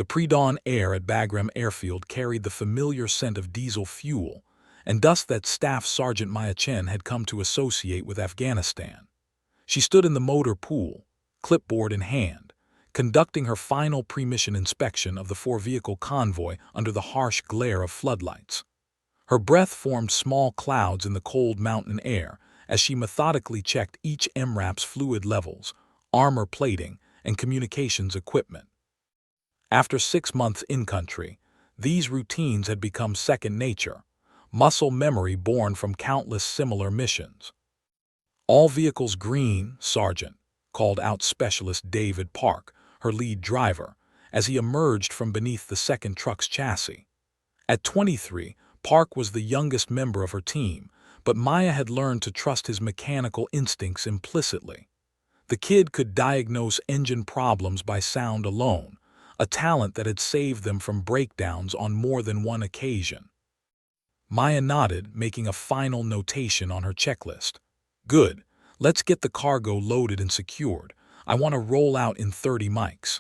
The pre-dawn air at Bagram Airfield carried the familiar scent of diesel fuel and dust that Staff Sergeant Maya Chen had come to associate with Afghanistan. She stood in the motor pool, clipboard in hand, conducting her final pre-mission inspection of the four-vehicle convoy under the harsh glare of floodlights. Her breath formed small clouds in the cold mountain air as she methodically checked each MRAP's fluid levels, armor plating, and communications equipment. After 6 months in-country, these routines had become second nature, muscle memory born from countless similar missions. "All vehicles green, Sergeant," called out Specialist David Park, her lead driver, as he emerged from beneath the second truck's chassis. At 23, Park was the youngest member of her team, but Maya had learned to trust his mechanical instincts implicitly. The kid could diagnose engine problems by sound alone, a talent that had saved them from breakdowns on more than one occasion. Maya nodded, making a final notation on her checklist. "Good. Let's get the cargo loaded and secured. I want to roll out in 30 mics."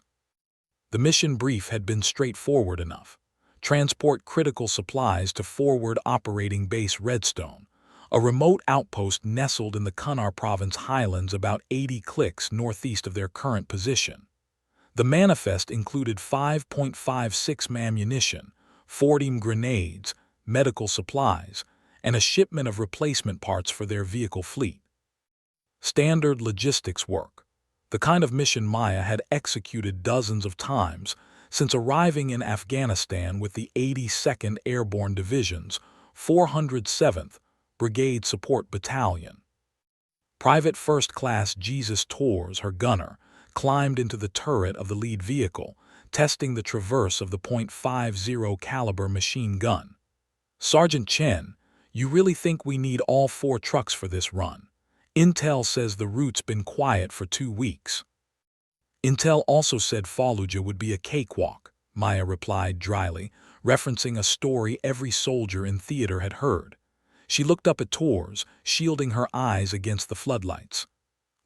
The mission brief had been straightforward enough. Transport critical supplies to Forward Operating Base Redstone, a remote outpost nestled in the Kunar Province highlands about 80 clicks northeast of their current position. The manifest included 5.56 ammunition, 40 grenades, medical supplies, and a shipment of replacement parts for their vehicle fleet. Standard logistics work, the kind of mission Maya had executed dozens of times since arriving in Afghanistan with the 82nd Airborne Division's 407th Brigade Support Battalion. Private First Class Jesus Torres, her gunner, climbed into the turret of the lead vehicle, testing the traverse of the .50 caliber machine gun. "Sergeant Chen, you really think we need all 4 trucks for this run? Intel says the route's been quiet for 2 weeks. "Intel also said Fallujah would be a cakewalk," Maya replied dryly, referencing a story every soldier in theater had heard. She looked up at Torres, shielding her eyes against the floodlights.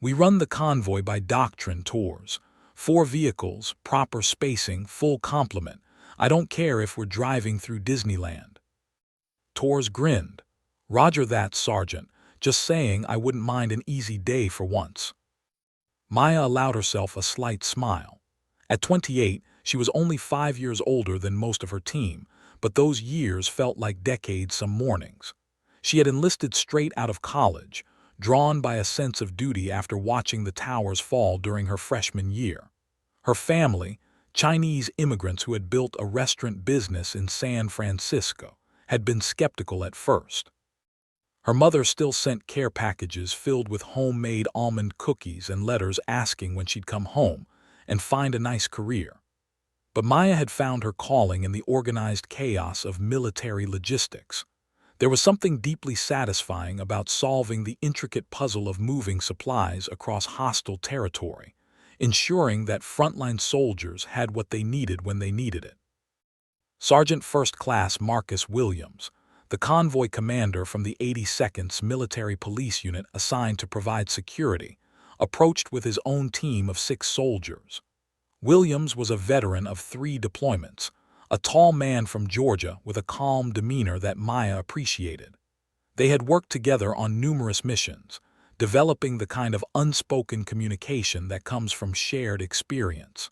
"We run the convoy by doctrine, Torres. 4 vehicles, proper spacing, full complement. I don't care if we're driving through Disneyland." Torres grinned. "Roger that, Sergeant. Just saying I wouldn't mind an easy day for once." Maya allowed herself a slight smile. At 28, she was only 5 years older than most of her team, but those years felt like decades some mornings. She had enlisted straight out of college, drawn by a sense of duty after watching the towers fall during her freshman year. Her family, Chinese immigrants who had built a restaurant business in San Francisco, had been skeptical at first. Her mother still sent care packages filled with homemade almond cookies and letters asking when she'd come home and find a nice career. But Maya had found her calling in the organized chaos of military logistics. There was something deeply satisfying about solving the intricate puzzle of moving supplies across hostile territory, ensuring that frontline soldiers had what they needed when they needed it. Sergeant First Class Marcus Williams, the convoy commander from the 82nd's military police unit assigned to provide security, approached with his own team of 6 soldiers. Williams was a veteran of 3 deployments, a tall man from Georgia with a calm demeanor that Maya appreciated. They had worked together on numerous missions, developing the kind of unspoken communication that comes from shared experience.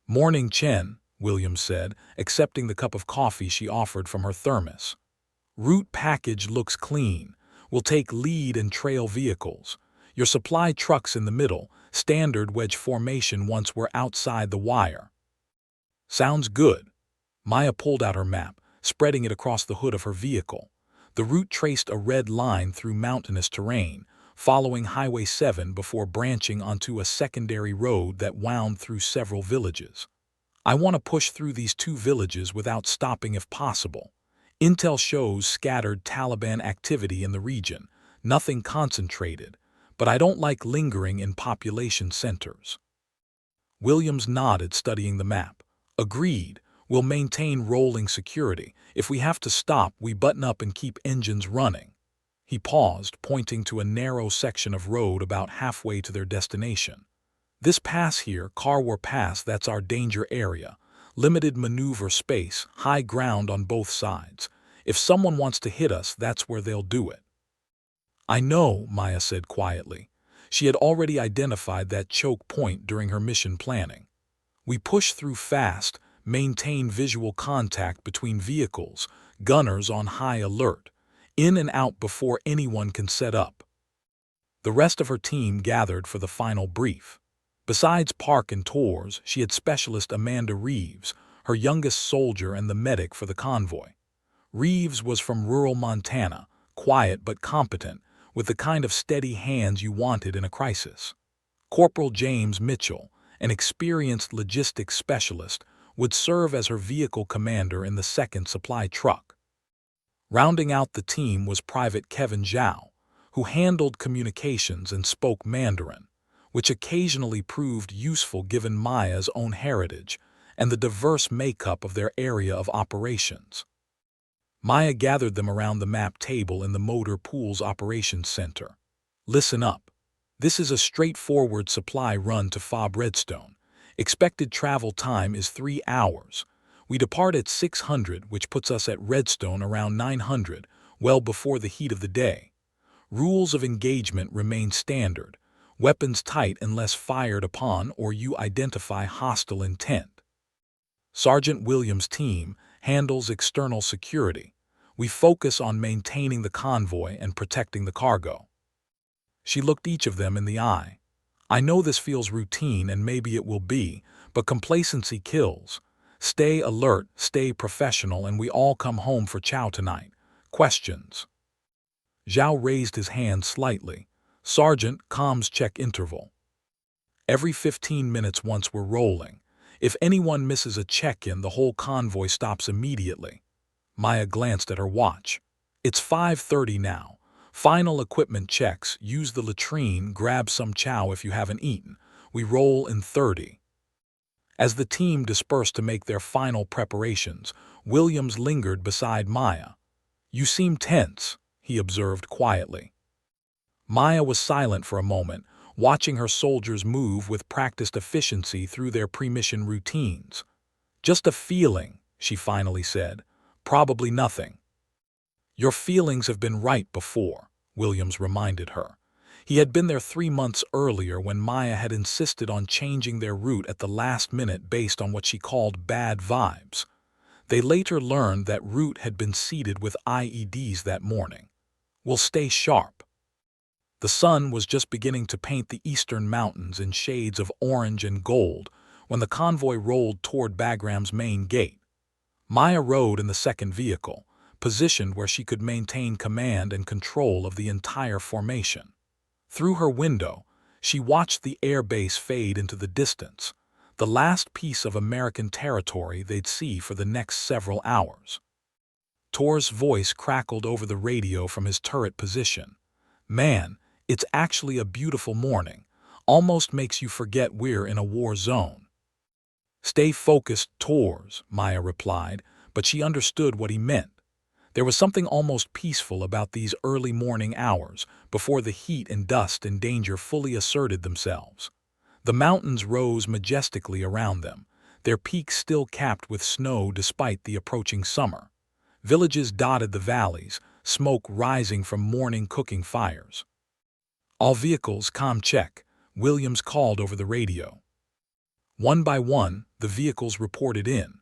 "Morning, Chen," Williams said, accepting the cup of coffee she offered from her thermos. "Route package looks clean. We'll take lead and trail vehicles. Your supply truck's in the middle, standard wedge formation once we're outside the wire." "Sounds good." Maya pulled out her map, spreading it across the hood of her vehicle. The route traced a red line through mountainous terrain, following Highway 7 before branching onto a secondary road that wound through several villages. "I want to push through these 2 villages without stopping if possible. Intel shows scattered Taliban activity in the region, nothing concentrated, but I don't like lingering in population centers." Williams nodded, studying the map. "Agreed. We'll maintain rolling security. If we have to stop, we button up and keep engines running." He paused, pointing to a narrow section of road about halfway to their destination. "This pass here, Karwar Pass, that's our danger area. Limited maneuver space, high ground on both sides. If someone wants to hit us, that's where they'll do it. I know, Maya said quietly. She had already identified that choke point during her mission planning. We push through fast, maintain visual contact between vehicles, gunners on high alert, in and out before anyone can set up. The rest of her team gathered for the final brief. Besides Park and Tors, she had Specialist Amanda Reeves, her youngest soldier and the medic for the convoy. Reeves was from rural Montana, quiet but competent, with the kind of steady hands you wanted in a crisis. Corporal James Mitchell, an experienced logistics specialist, would serve as her vehicle commander in the second supply truck. Rounding out the team was Private Kevin Zhao, who handled communications and spoke Mandarin, which occasionally proved useful given Maya's own heritage and the diverse makeup of their area of operations. Maya gathered them around the map table in the Motor Pool's operations center. Listen up. This is a straightforward supply run to FOB Redstone. Expected travel time is 3 hours. We depart at 600, which puts us at Redstone around 900, well before the heat of the day. Rules of engagement remain standard. Weapons tight unless fired upon or you identify hostile intent. Sergeant Williams' team handles external security. We focus on maintaining the convoy and protecting the cargo. She looked each of them in the eye. I know this feels routine and maybe it will be, but complacency kills. Stay alert, stay professional, and we all come home for chow tonight. Questions? Zhao raised his hand slightly. Sergeant, comms check interval. Every 15 minutes once we're rolling. If anyone misses a check-in, the whole convoy stops immediately. Maya glanced at her watch. It's 5:30 now. Final equipment checks, use the latrine, grab some chow if you haven't eaten. We roll in 30. As the team dispersed to make their final preparations, Williams lingered beside Maya. You seem tense, he observed quietly. Maya was silent for a moment, watching her soldiers move with practiced efficiency through their pre-mission routines. Just a feeling, she finally said. Probably nothing. Your feelings have been right before, Williams reminded her. He had been there 3 months earlier when Maya had insisted on changing their route at the last minute based on what she called bad vibes. They later learned that route had been seeded with IEDs that morning. We'll stay sharp. The sun was just beginning to paint the eastern mountains in shades of orange and gold when the convoy rolled toward Bagram's main gate. Maya rode in the second vehicle, positioned where she could maintain command and control of the entire formation. Through her window, she watched the air base fade into the distance, the last piece of American territory they'd see for the next several hours. Tor's voice crackled over the radio from his turret position. Man, it's actually a beautiful morning. Almost makes you forget we're in a war zone. Stay focused, Tors, Maya replied, but she understood what he meant. There was something almost peaceful about these early morning hours, before the heat and dust and danger fully asserted themselves. The mountains rose majestically around them, their peaks still capped with snow despite the approaching summer. Villages dotted the valleys, smoke rising from morning cooking fires. All vehicles, comm check, Williams called over the radio. One by one, the vehicles reported in.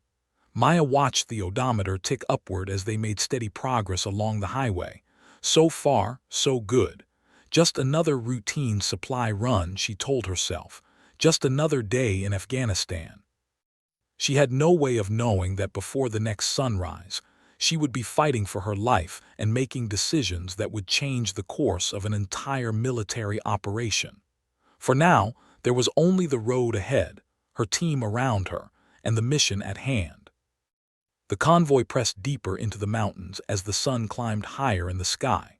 Maya watched the odometer tick upward as they made steady progress along the highway. So far, so good. Just another routine supply run, she told herself. Just another day in Afghanistan. She had no way of knowing that before the next sunrise, she would be fighting for her life and making decisions that would change the course of an entire military operation. For now, there was only the road ahead, her team around her, and the mission at hand. The convoy pressed deeper into the mountains as the sun climbed higher in the sky.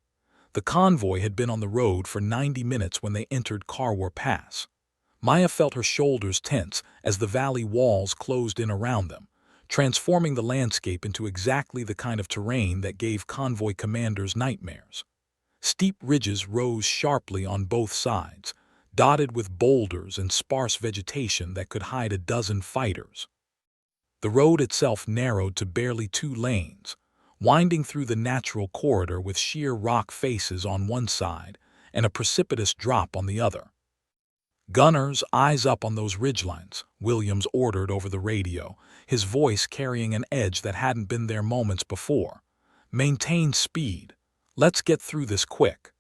The convoy had been on the road for 90 minutes when they entered Karwar Pass. Maya felt her shoulders tense as the valley walls closed in around them, transforming the landscape into exactly the kind of terrain that gave convoy commanders nightmares. Steep ridges rose sharply on both sides, dotted with boulders and sparse vegetation that could hide a dozen fighters. The road itself narrowed to barely 2 lanes, winding through the natural corridor with sheer rock faces on one side and a precipitous drop on the other. "Gunners, eyes up on those ridgelines," Williams ordered over the radio, his voice carrying an edge that hadn't been there moments before. "Maintain speed. Let's get through this quick."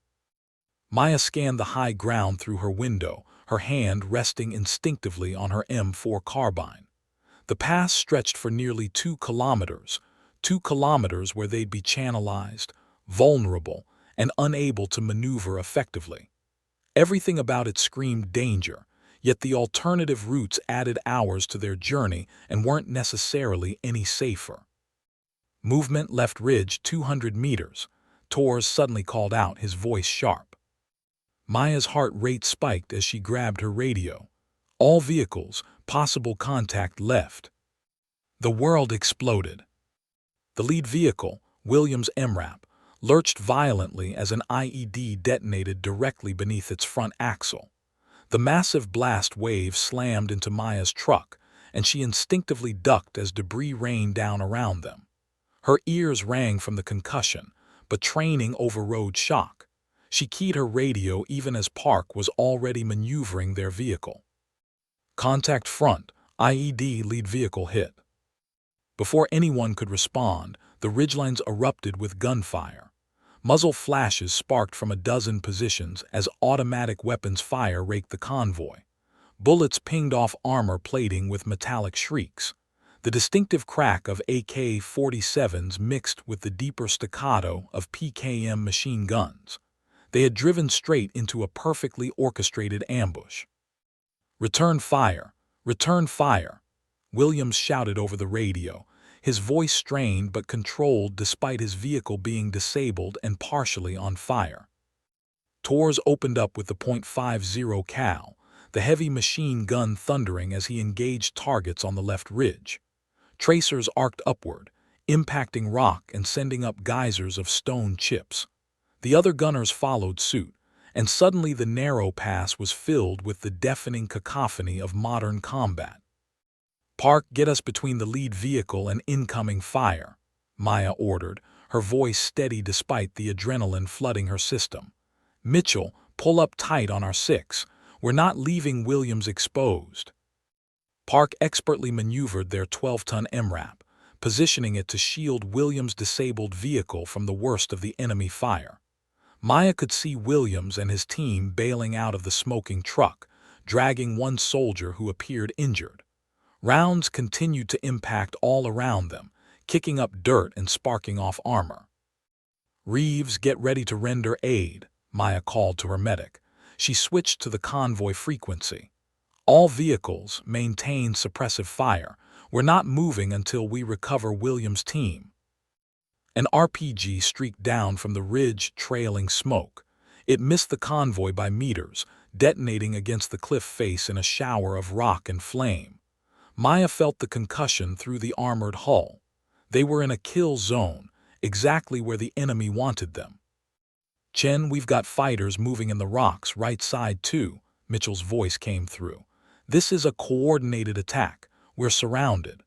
Maya scanned the high ground through her window, her hand resting instinctively on her M4 carbine. The pass stretched for nearly 2 kilometers, 2 kilometers where they'd be channelized, vulnerable, and unable to maneuver effectively. Everything about it screamed danger, yet the alternative routes added hours to their journey and weren't necessarily any safer. "Movement left ridge 200 meters, Torres suddenly called out, his voice sharp. Maya's heart rate spiked as she grabbed her radio. All vehicles, possible contact left. The world exploded. The lead vehicle, Williams' MRAP, lurched violently as an IED detonated directly beneath its front axle. The massive blast wave slammed into Maya's truck, and she instinctively ducked as debris rained down around them. Her ears rang from the concussion, but training overrode shock. She keyed her radio even as Park was already maneuvering their vehicle. "Contact front, IED lead vehicle hit." Before anyone could respond, the ridgelines erupted with gunfire. Muzzle flashes sparked from a dozen positions as automatic weapons fire raked the convoy. Bullets pinged off armor plating with metallic shrieks. The distinctive crack of AK-47s mixed with the deeper staccato of PKM machine guns. They had driven straight into a perfectly orchestrated ambush. "Return fire! Return fire!" Williams shouted over the radio, his voice strained but controlled despite his vehicle being disabled and partially on fire. Torres opened up with the .50 cal, the heavy machine gun thundering as he engaged targets on the left ridge. Tracers arced upward, impacting rock and sending up geysers of stone chips. The other gunners followed suit, and suddenly the narrow pass was filled with the deafening cacophony of modern combat. "Park, get us between the lead vehicle and incoming fire," Maya ordered, her voice steady despite the adrenaline flooding her system. "Mitchell, pull up tight on our 6. We're not leaving Williams exposed." Park expertly maneuvered their 12-ton MRAP, positioning it to shield Williams' disabled vehicle from the worst of the enemy fire. Maya could see Williams and his team bailing out of the smoking truck, dragging one soldier who appeared injured. Rounds continued to impact all around them, kicking up dirt and sparking off armor. "Reeves, get ready to render aid," Maya called to her medic. She switched to the convoy frequency. "All vehicles, maintain suppressive fire. We're not moving until we recover Williams' team." An RPG streaked down from the ridge, trailing smoke. It missed the convoy by meters, detonating against the cliff face in a shower of rock and flame. Maya felt the concussion through the armored hull. They were in a kill zone, exactly where the enemy wanted them. "Chen, we've got fighters moving in the rocks right side too," Mitchell's voice came through. "This is a coordinated attack. We're surrounded."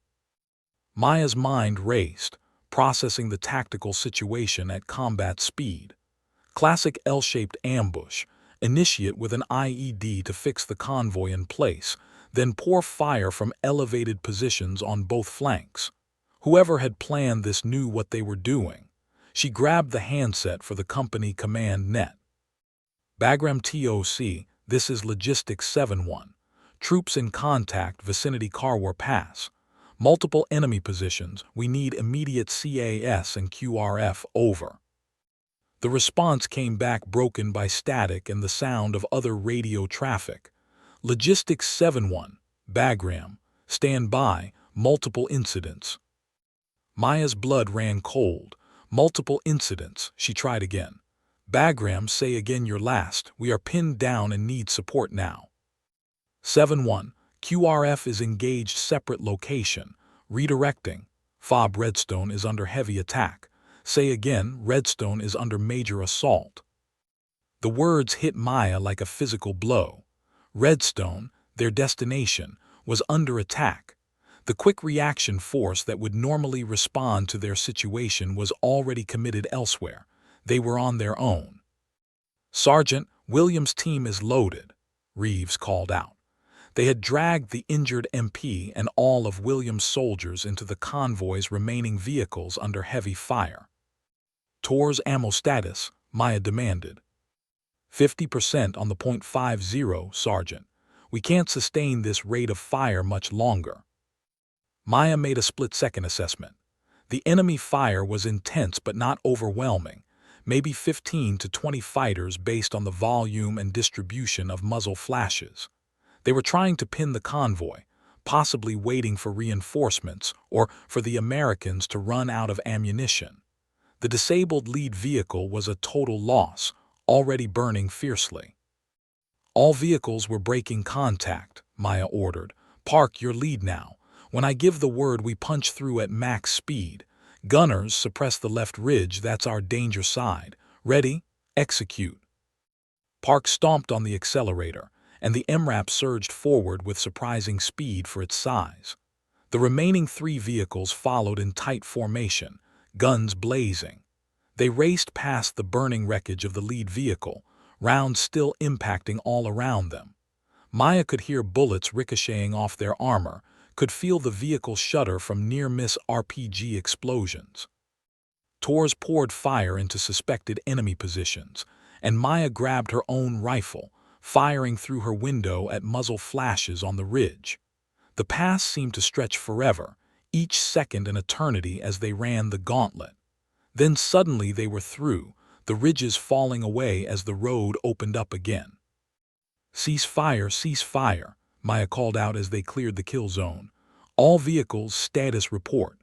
Maya's mind raced, processing the tactical situation at combat speed. Classic L-shaped ambush, initiate with an IED to fix the convoy in place, then pour fire from elevated positions on both flanks. Whoever had planned this knew what they were doing. She grabbed the handset for the company command net. "Bagram TOC, this is Logistics 7-1. Troops in contact vicinity Karwar Pass. Multiple enemy positions. We need immediate CAS and QRF, over." The response came back broken by static and the sound of other radio traffic. "Logistics 7-1, Bagram, stand by, multiple incidents." Maya's blood ran cold. "Multiple incidents," she tried again. "Bagram, say again your last. We are pinned down and need support now." 7-1, QRF is engaged separate location. Redirecting. FOB Redstone is under heavy attack. Say again, Redstone is under major assault. The words hit Maya like a physical blow. Redstone, their destination, was under attack. The quick reaction force that would normally respond to their situation was already committed elsewhere. They were on their own. "Sergeant, Williams' team is loaded," Reeves called out. They had dragged the injured MP and all of Williams' soldiers into the convoy's remaining vehicles under heavy fire. "Tor's ammo status," Maya demanded. 50% on the .50, Sergeant. We can't sustain this rate of fire much longer." Maya made a split-second assessment. The enemy fire was intense but not overwhelming, maybe 15 to 20 fighters based on the volume and distribution of muzzle flashes. They were trying to pin the convoy, possibly waiting for reinforcements or for the Americans to run out of ammunition. The disabled lead vehicle was a total loss, already burning fiercely. "All vehicles were breaking contact," Maya ordered. "Park your lead now. When I give the word, we punch through at max speed. Gunners, suppress the left ridge, that's our danger side. Ready? Execute." Park stomped on the accelerator, and the MRAP surged forward with surprising speed for its size. The remaining 3 vehicles followed in tight formation, guns blazing. They raced past the burning wreckage of the lead vehicle, rounds still impacting all around them. Maya could hear bullets ricocheting off their armor, could feel the vehicle shudder from near-miss RPG explosions. Tors poured fire into suspected enemy positions, and Maya grabbed her own rifle, firing through her window at muzzle flashes on the ridge. The pass seemed to stretch forever, each second an eternity as they ran the gauntlet. Then suddenly they were through, the ridges falling away as the road opened up again. "Cease fire, cease fire," Maya called out as they cleared the kill zone. "All vehicles, status report."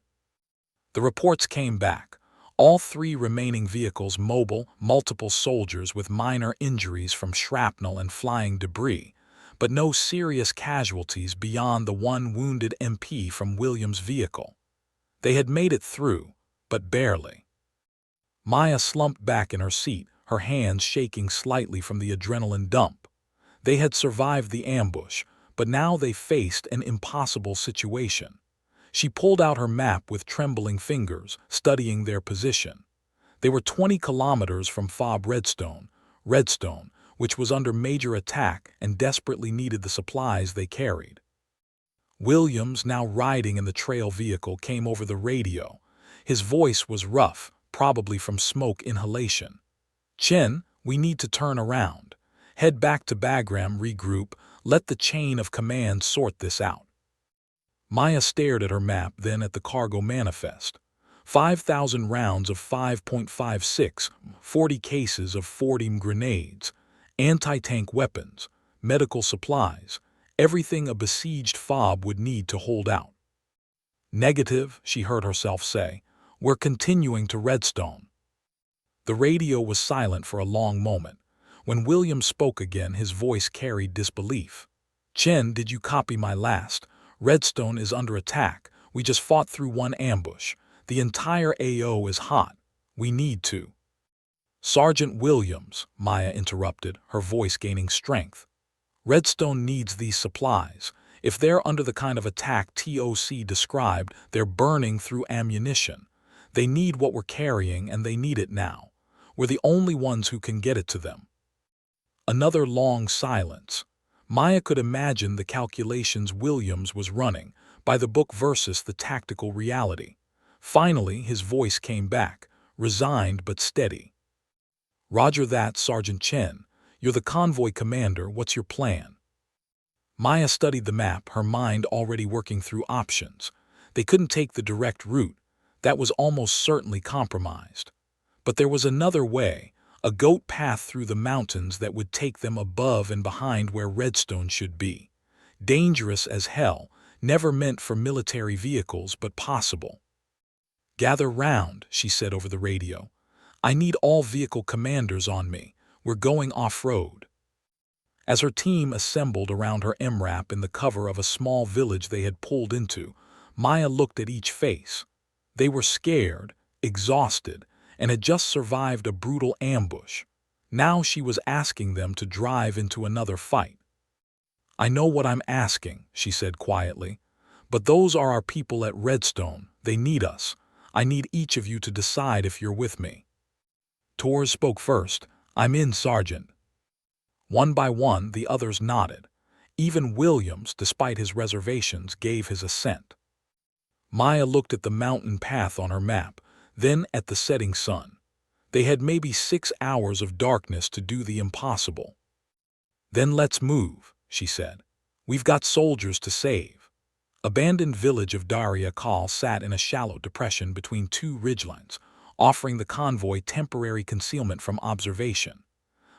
The reports came back. All 3 remaining vehicles mobile, multiple soldiers with minor injuries from shrapnel and flying debris, but no serious casualties beyond the 1 wounded MP from Williams' vehicle. They had made it through, but barely. Maya slumped back in her seat, her hands shaking slightly from the adrenaline dump. They had survived the ambush, but now they faced an impossible situation. She pulled out her map with trembling fingers, studying their position. They were 20 kilometers from FOB Redstone, which was under major attack and desperately needed the supplies they carried. Williams, now riding in the trail vehicle, came over the radio. His voice was rough, probably from smoke inhalation. "Chen, we need to turn around. Head back to Bagram, regroup, let the chain of command sort this out." Maya stared at her map, then at the cargo manifest. 5,000 rounds of 5.56, 40 cases of 40 grenades, anti-tank weapons, medical supplies, everything a besieged FOB would need to hold out. "Negative," she heard herself say. "We're continuing to Redstone." The radio was silent for a long moment. When Williams spoke again, his voice carried disbelief. "Chen, did you copy my last? Redstone is under attack. We just fought through 1 ambush. The entire AO is hot. We need to." "Sergeant Williams," Maya interrupted, her voice gaining strength. "Redstone needs these supplies. If they're under the kind of attack TOC described, they're burning through ammunition. They need what we're carrying, and they need it now. We're the only ones who can get it to them." Another long silence. Maya could imagine the calculations Williams was running, by the book versus the tactical reality. Finally, his voice came back, resigned but steady. "Roger that, Sergeant Chen. You're the convoy commander. What's your plan?" Maya studied the map, her mind already working through options. They couldn't take the direct route. That was almost certainly compromised. But there was another way, a goat path through the mountains that would take them above and behind where Redstone should be. Dangerous as hell, never meant for military vehicles, but possible. "Gather round," she said over the radio. "I need all vehicle commanders on me. We're going off-road." As her team assembled around her MRAP in the cover of a small village they had pulled into, Maya looked at each face. They were scared, exhausted, and had just survived a brutal ambush. Now she was asking them to drive into another fight. "I know what I'm asking," she said quietly, But those are our people at Redstone. They need us. I need each of you to decide if you're with me. Torres spoke first. I'm in, Sergeant. One by one, the others nodded. Even Williams, despite his reservations, gave his assent. Maya looked at the mountain path on her map, then at the setting sun. They had maybe 6 hours of darkness to do the impossible. Then let's move, she said. We've got soldiers to save. Abandoned village of Daria Kal sat in a shallow depression between two ridgelines, offering the convoy temporary concealment from observation.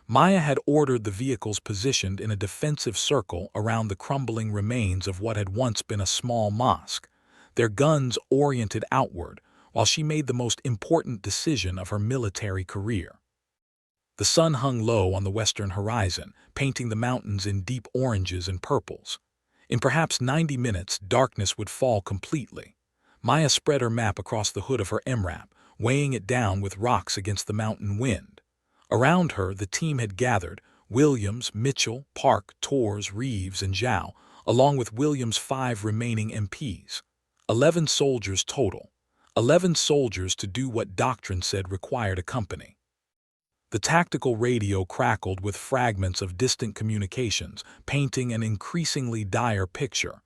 Maya had ordered the vehicles positioned in a defensive circle around the crumbling remains of what had once been a small mosque, their guns oriented outward, while she made the most important decision of her military career. The sun hung low on the western horizon, painting the mountains in deep oranges and purples. In perhaps 90 minutes, darkness would fall completely. Maya spread her map across the hood of her MRAP, weighing it down with rocks against the mountain wind. Around her, the team had gathered: Williams, Mitchell, Park, Torres, Reeves, and Zhao, along with Williams' 5 remaining MPs. 11 soldiers total. 11 soldiers to do what doctrine said required a company. The tactical radio crackled with fragments of distant communications, painting an increasingly dire picture.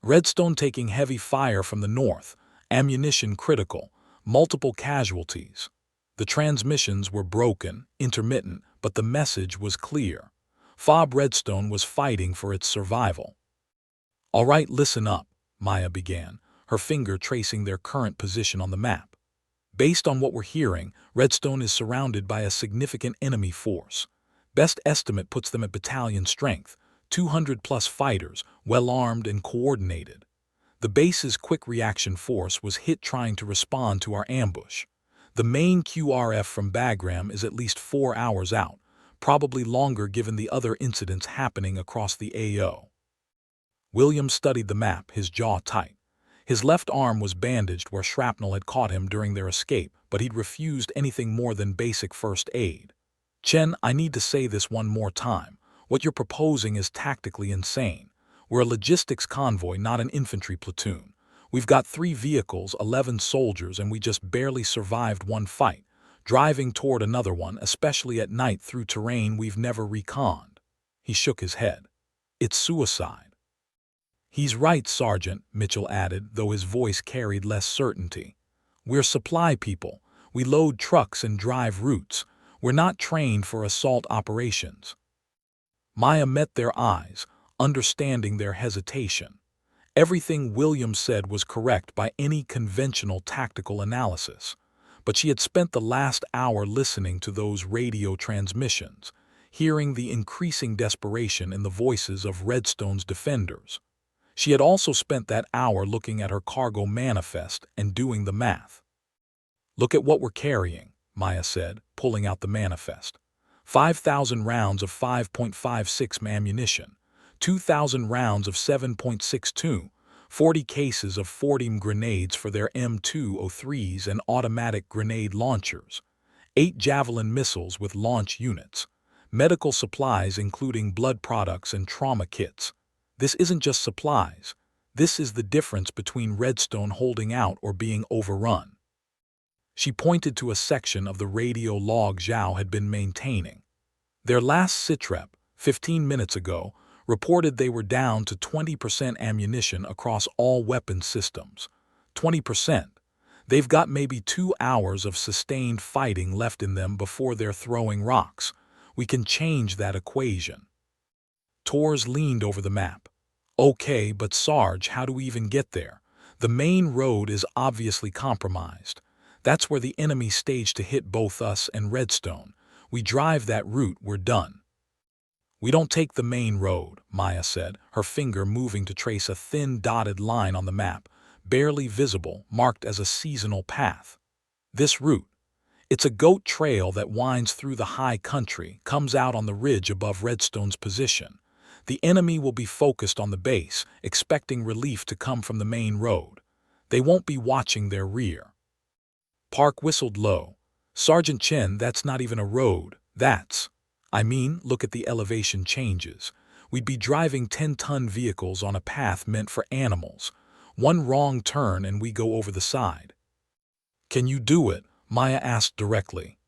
Redstone taking heavy fire from the north, ammunition critical, multiple casualties. The transmissions were broken, intermittent, but the message was clear. FOB Redstone was fighting for its survival. All right, listen up, Maya began, her finger tracing their current position on the map. Based on what we're hearing, Redstone is surrounded by a significant enemy force. Best estimate puts them at battalion strength, 200+ fighters, well-armed and coordinated. The base's quick reaction force was hit trying to respond to our ambush. The main QRF from Bagram is at least 4 hours out, probably longer given the other incidents happening across the AO. William studied the map, his jaw tight. His left arm was bandaged where shrapnel had caught him during their escape, but he'd refused anything more than basic first aid. Chen, I need to say this one more time. What you're proposing is tactically insane. We're a logistics convoy, not an infantry platoon. We've got 3 vehicles, 11 soldiers, and we just barely survived one fight, driving toward another one, especially at night through terrain we've never reconned. He shook his head. It's suicide. He's right, Sergeant, Mitchell added, though his voice carried less certainty. We're supply people. We load trucks and drive routes. We're not trained for assault operations. Maya met their eyes, understanding their hesitation. Everything Williams said was correct by any conventional tactical analysis, but she had spent the last hour listening to those radio transmissions, hearing the increasing desperation in the voices of Redstone's defenders. She had also spent that hour looking at her cargo manifest and doing the math. Look at what we're carrying, Maya said, pulling out the manifest. 5,000 rounds of 5.56 ammunition, 2,000 rounds of 7.62, 40 cases of 40 grenades for their M203s and automatic grenade launchers, 8 Javelin missiles with launch units, medical supplies including blood products and trauma kits. This isn't just supplies. This is the difference between Redstone holding out or being overrun. She pointed to a section of the radio log Zhao had been maintaining. Their last sitrep, 15 minutes ago, reported they were down to 20% ammunition across all weapon systems. 20%. They've got maybe 2 hours of sustained fighting left in them before they're throwing rocks. We can change that equation. Torres leaned over the map. Okay, but Sarge, how do we even get there? The main road is obviously compromised. That's where the enemy staged to hit both us and Redstone. We drive that route, we're done. We don't take the main road, Maya said, her finger moving to trace a thin dotted line on the map, barely visible, marked as a seasonal path. This route. It's a goat trail that winds through the high country, comes out on the ridge above Redstone's position. The enemy will be focused on the base, expecting relief to come from the main road. They won't be watching their rear. Park whistled low. Sergeant Chen, that's not even a road. Look at the elevation changes. We'd be driving 10-ton vehicles on a path meant for animals. One wrong turn and we go over the side. Can you do it? Maya asked directly.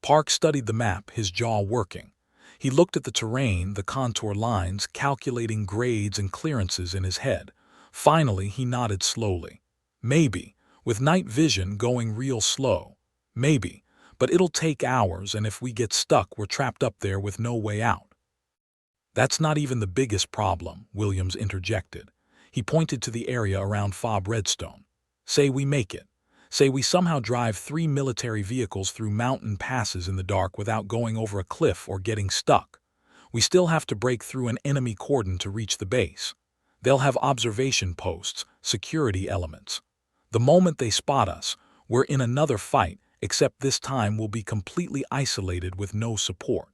Park studied the map, his jaw working. He looked at the terrain, the contour lines, calculating grades and clearances in his head. Finally, he nodded slowly. Maybe, with night vision going real slow. Maybe, but it'll take hours, and if we get stuck, we're trapped up there with no way out. That's not even the biggest problem, Williams interjected. He pointed to the area around Fob Redstone. Say we make it. Say we somehow drive 3 military vehicles through mountain passes in the dark without going over a cliff or getting stuck. We still have to break through an enemy cordon to reach the base. They'll have observation posts, security elements. The moment they spot us, we're in another fight, except this time we'll be completely isolated with no support.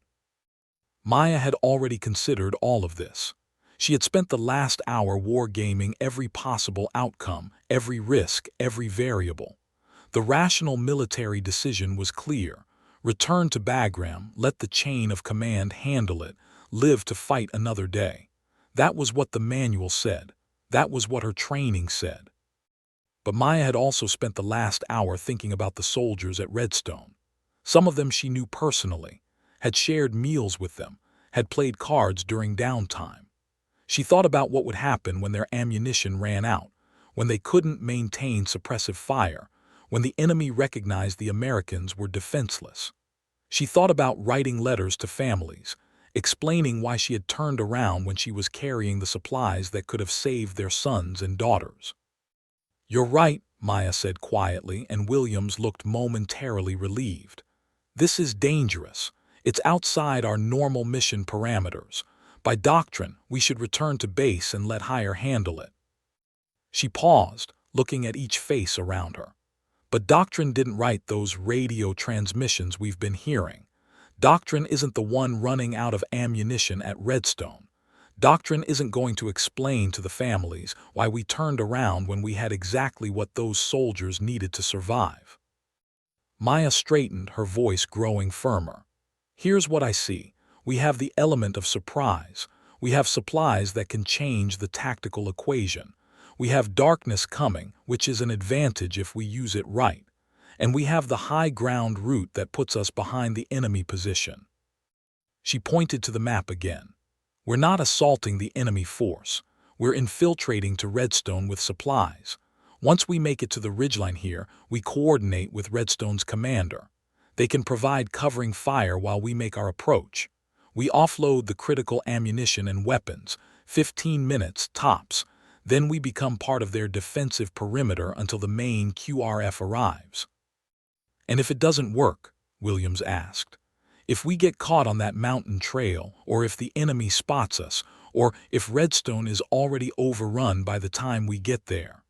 Maya had already considered all of this. She had spent the last hour wargaming every possible outcome, every risk, every variable. The rational military decision was clear. Return to Bagram, let the chain of command handle it, live to fight another day. That was what the manual said. That was what her training said. But Maya had also spent the last hour thinking about the soldiers at Redstone. Some of them she knew personally, had shared meals with them, had played cards during downtime. She thought about what would happen when their ammunition ran out, when they couldn't maintain suppressive fire, when the enemy recognized the Americans were defenseless. She thought about writing letters to families, explaining why she had turned around when she was carrying the supplies that could have saved their sons and daughters. "You're right," Maya said quietly, and Williams looked momentarily relieved. "This is dangerous. It's outside our normal mission parameters. By doctrine, we should return to base and let Higher handle it." She paused, looking at each face around her. But Doctrine didn't write those radio transmissions we've been hearing. Doctrine isn't the one running out of ammunition at Redstone. Doctrine isn't going to explain to the families why we turned around when we had exactly what those soldiers needed to survive. Maya straightened, her voice growing firmer. "Here's what I see. We have the element of surprise. We have supplies that can change the tactical equation. We have darkness coming, which is an advantage if we use it right. And we have the high ground route that puts us behind the enemy position." She pointed to the map again. "We're not assaulting the enemy force. We're infiltrating to Redstone with supplies. Once we make it to the ridgeline here, we coordinate with Redstone's commander. They can provide covering fire while we make our approach. We offload the critical ammunition and weapons, 15 minutes tops. Then we become part of their defensive perimeter until the main QRF arrives." "And if it doesn't work?" Williams asked. "If we get caught on that mountain trail, or if the enemy spots us, or if Redstone is already overrun by the time we get there?"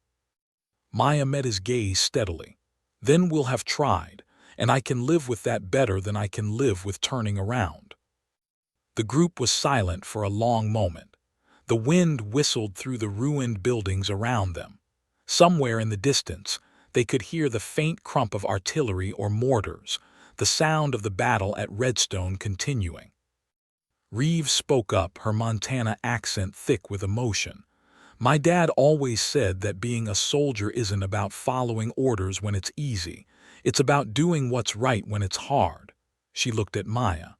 Maya met his gaze steadily. "Then we'll have tried, and I can live with that better than I can live with turning around." The group was silent for a long moment. The wind whistled through the ruined buildings around them. Somewhere in the distance, they could hear the faint crump of artillery or mortars, the sound of the battle at Redstone continuing. Reeves spoke up, her Montana accent thick with emotion. "My dad always said that being a soldier isn't about following orders when it's easy. It's about doing what's right when it's hard." She looked at Maya.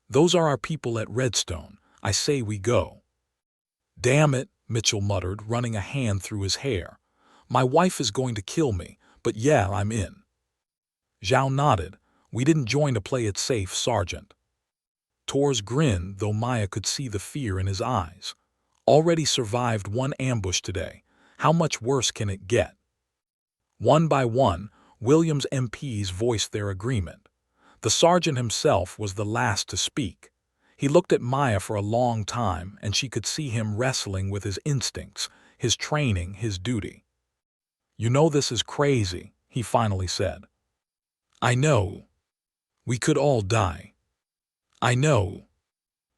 "Those are our people at Redstone. I say we go." "Damn it," Mitchell muttered, running a hand through his hair. "My wife is going to kill me, but yeah, I'm in." Zhao nodded. "We didn't join to play it safe, Sergeant." Torres grinned, though Maya could see the fear in his eyes. "Already survived one ambush today. How much worse can it get?" One by one, Williams' MPs voiced their agreement. The sergeant himself was the last to speak. He looked at Maya for a long time, and she could see him wrestling with his instincts, his training, his duty. "You know this is crazy," he finally said. "I know. We could all die. I know.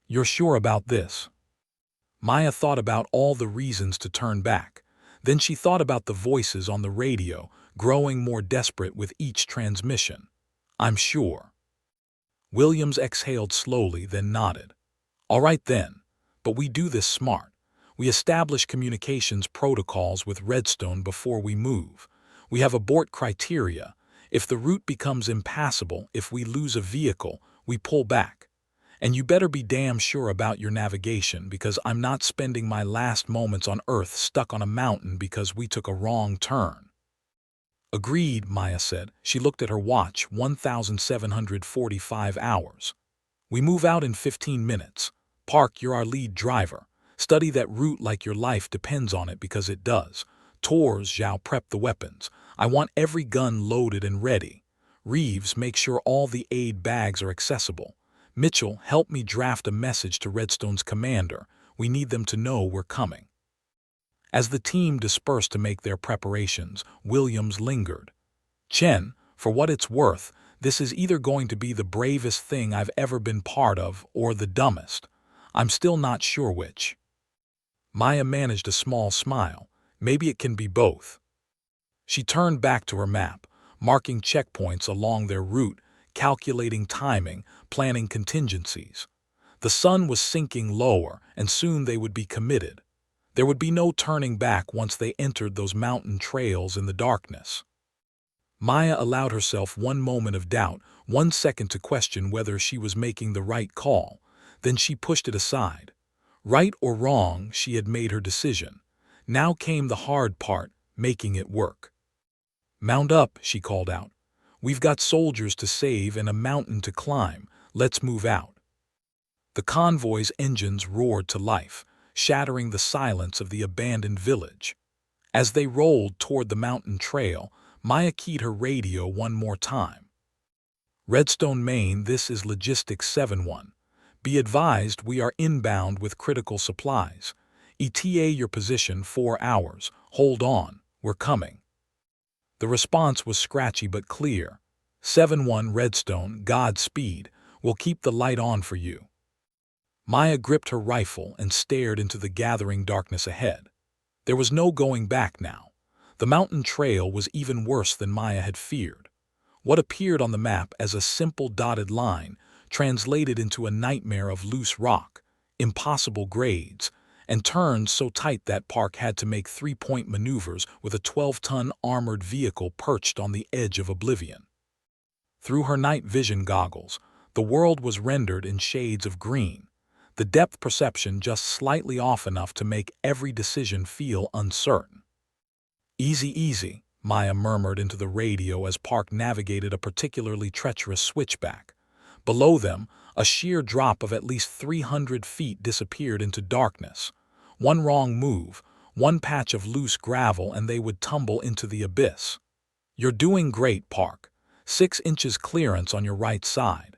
You're sure about this?" Maya thought about all the reasons to turn back. Then she thought about the voices on the radio, growing more desperate with each transmission. "I'm sure." Williams exhaled slowly, then nodded. "All right then, but we do this smart. We establish communications protocols with Redstone before we move. We have abort criteria. If the route becomes impassable, if we lose a vehicle, we pull back. And you better be damn sure about your navigation, because I'm not spending my last moments on Earth stuck on a mountain because we took a wrong turn. Agreed, Maya said. She looked at her watch, 1,745 hours. We move out in 15 minutes. Park, you're our lead driver. Study that route like your life depends on it, because it does. Tours, Zhao, prep the weapons. I want every gun loaded and ready. Reeves, make sure all the aid bags are accessible. Mitchell, help me draft a message to Redstone's commander. We need them to know we're coming. As the team dispersed to make their preparations, Williams lingered. Chen, for what it's worth, this is either going to be the bravest thing I've ever been part of or the dumbest. I'm still not sure which. Maya managed a small smile. Maybe it can be both. She turned back to her map, marking checkpoints along their route, calculating timing, planning contingencies. The sun was sinking lower, and soon they would be committed. There would be no turning back once they entered those mountain trails in the darkness. Maya allowed herself one moment of doubt, 1 second to question whether she was making the right call. Then she pushed it aside. Right or wrong, she had made her decision. Now came the hard part, making it work. Mount up, she called out. We've got soldiers to save and a mountain to climb. Let's move out. The convoy's engines roared to life, shattering the silence of the abandoned village. As they rolled toward the mountain trail, Maya keyed her radio one more time. Redstone, Maine, this is Logistics 7-1. Be advised we are inbound with critical supplies. ETA your position 4 hours. Hold on, we're coming. The response was scratchy but clear. 7-1 Redstone, Godspeed. We'll keep the light on for you. Maya gripped her rifle and stared into the gathering darkness ahead. There was no going back now. The mountain trail was even worse than Maya had feared. What appeared on the map as a simple dotted line translated into a nightmare of loose rock, impossible grades, and turns so tight that Park had to make 3-point maneuvers with a 12-ton armored vehicle perched on the edge of oblivion. Through her night vision goggles, the world was rendered in shades of green, the depth perception just slightly off enough to make every decision feel uncertain. Easy, easy, Maya murmured into the radio as Park navigated a particularly treacherous switchback. Below them, a sheer drop of at least 300 feet disappeared into darkness. One wrong move, one patch of loose gravel, and they would tumble into the abyss. You're doing great, Park. 6 inches clearance on your right side.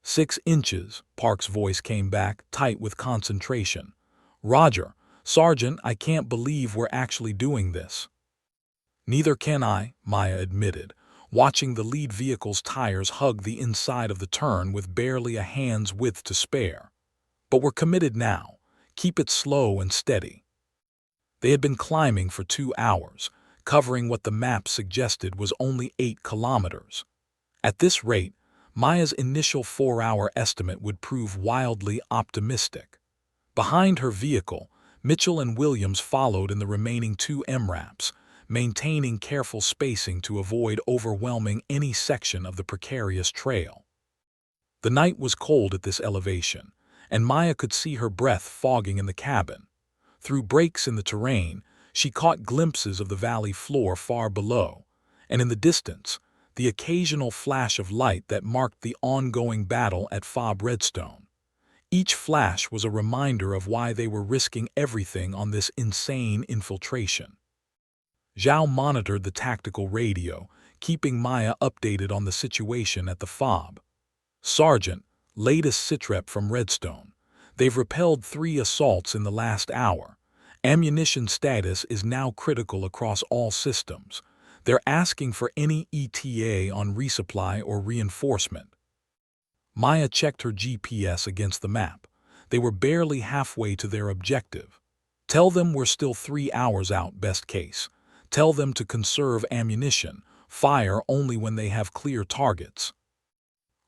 6 inches, Park's voice came back, tight with concentration. Roger. Sergeant, I can't believe we're actually doing this. Neither can I, Maya admitted, watching the lead vehicle's tires hug the inside of the turn with barely a hand's width to spare. But we're committed now. Keep it slow and steady. They had been climbing for 2 hours, covering what the map suggested was only 8 kilometers. At this rate, Maya's initial 4-hour estimate would prove wildly optimistic. Behind her vehicle, Mitchell and Williams followed in the remaining 2 MRAPs, maintaining careful spacing to avoid overwhelming any section of the precarious trail. The night was cold at this elevation, and Maya could see her breath fogging in the cabin. Through breaks in the terrain, she caught glimpses of the valley floor far below, and in the distance, the occasional flash of light that marked the ongoing battle at Fob Redstone. Each flash was a reminder of why they were risking everything on this insane infiltration. Zhao monitored the tactical radio, keeping Maya updated on the situation at the Fob. Sergeant, latest sitrep from Redstone. They've repelled 3 assaults in the last hour. Ammunition status is now critical across all systems. They're asking for any ETA on resupply or reinforcement. Maya checked her GPS against the map. They were barely halfway to their objective. Tell them we're still 3 hours out, best case. Tell them to conserve ammunition, fire only when they have clear targets.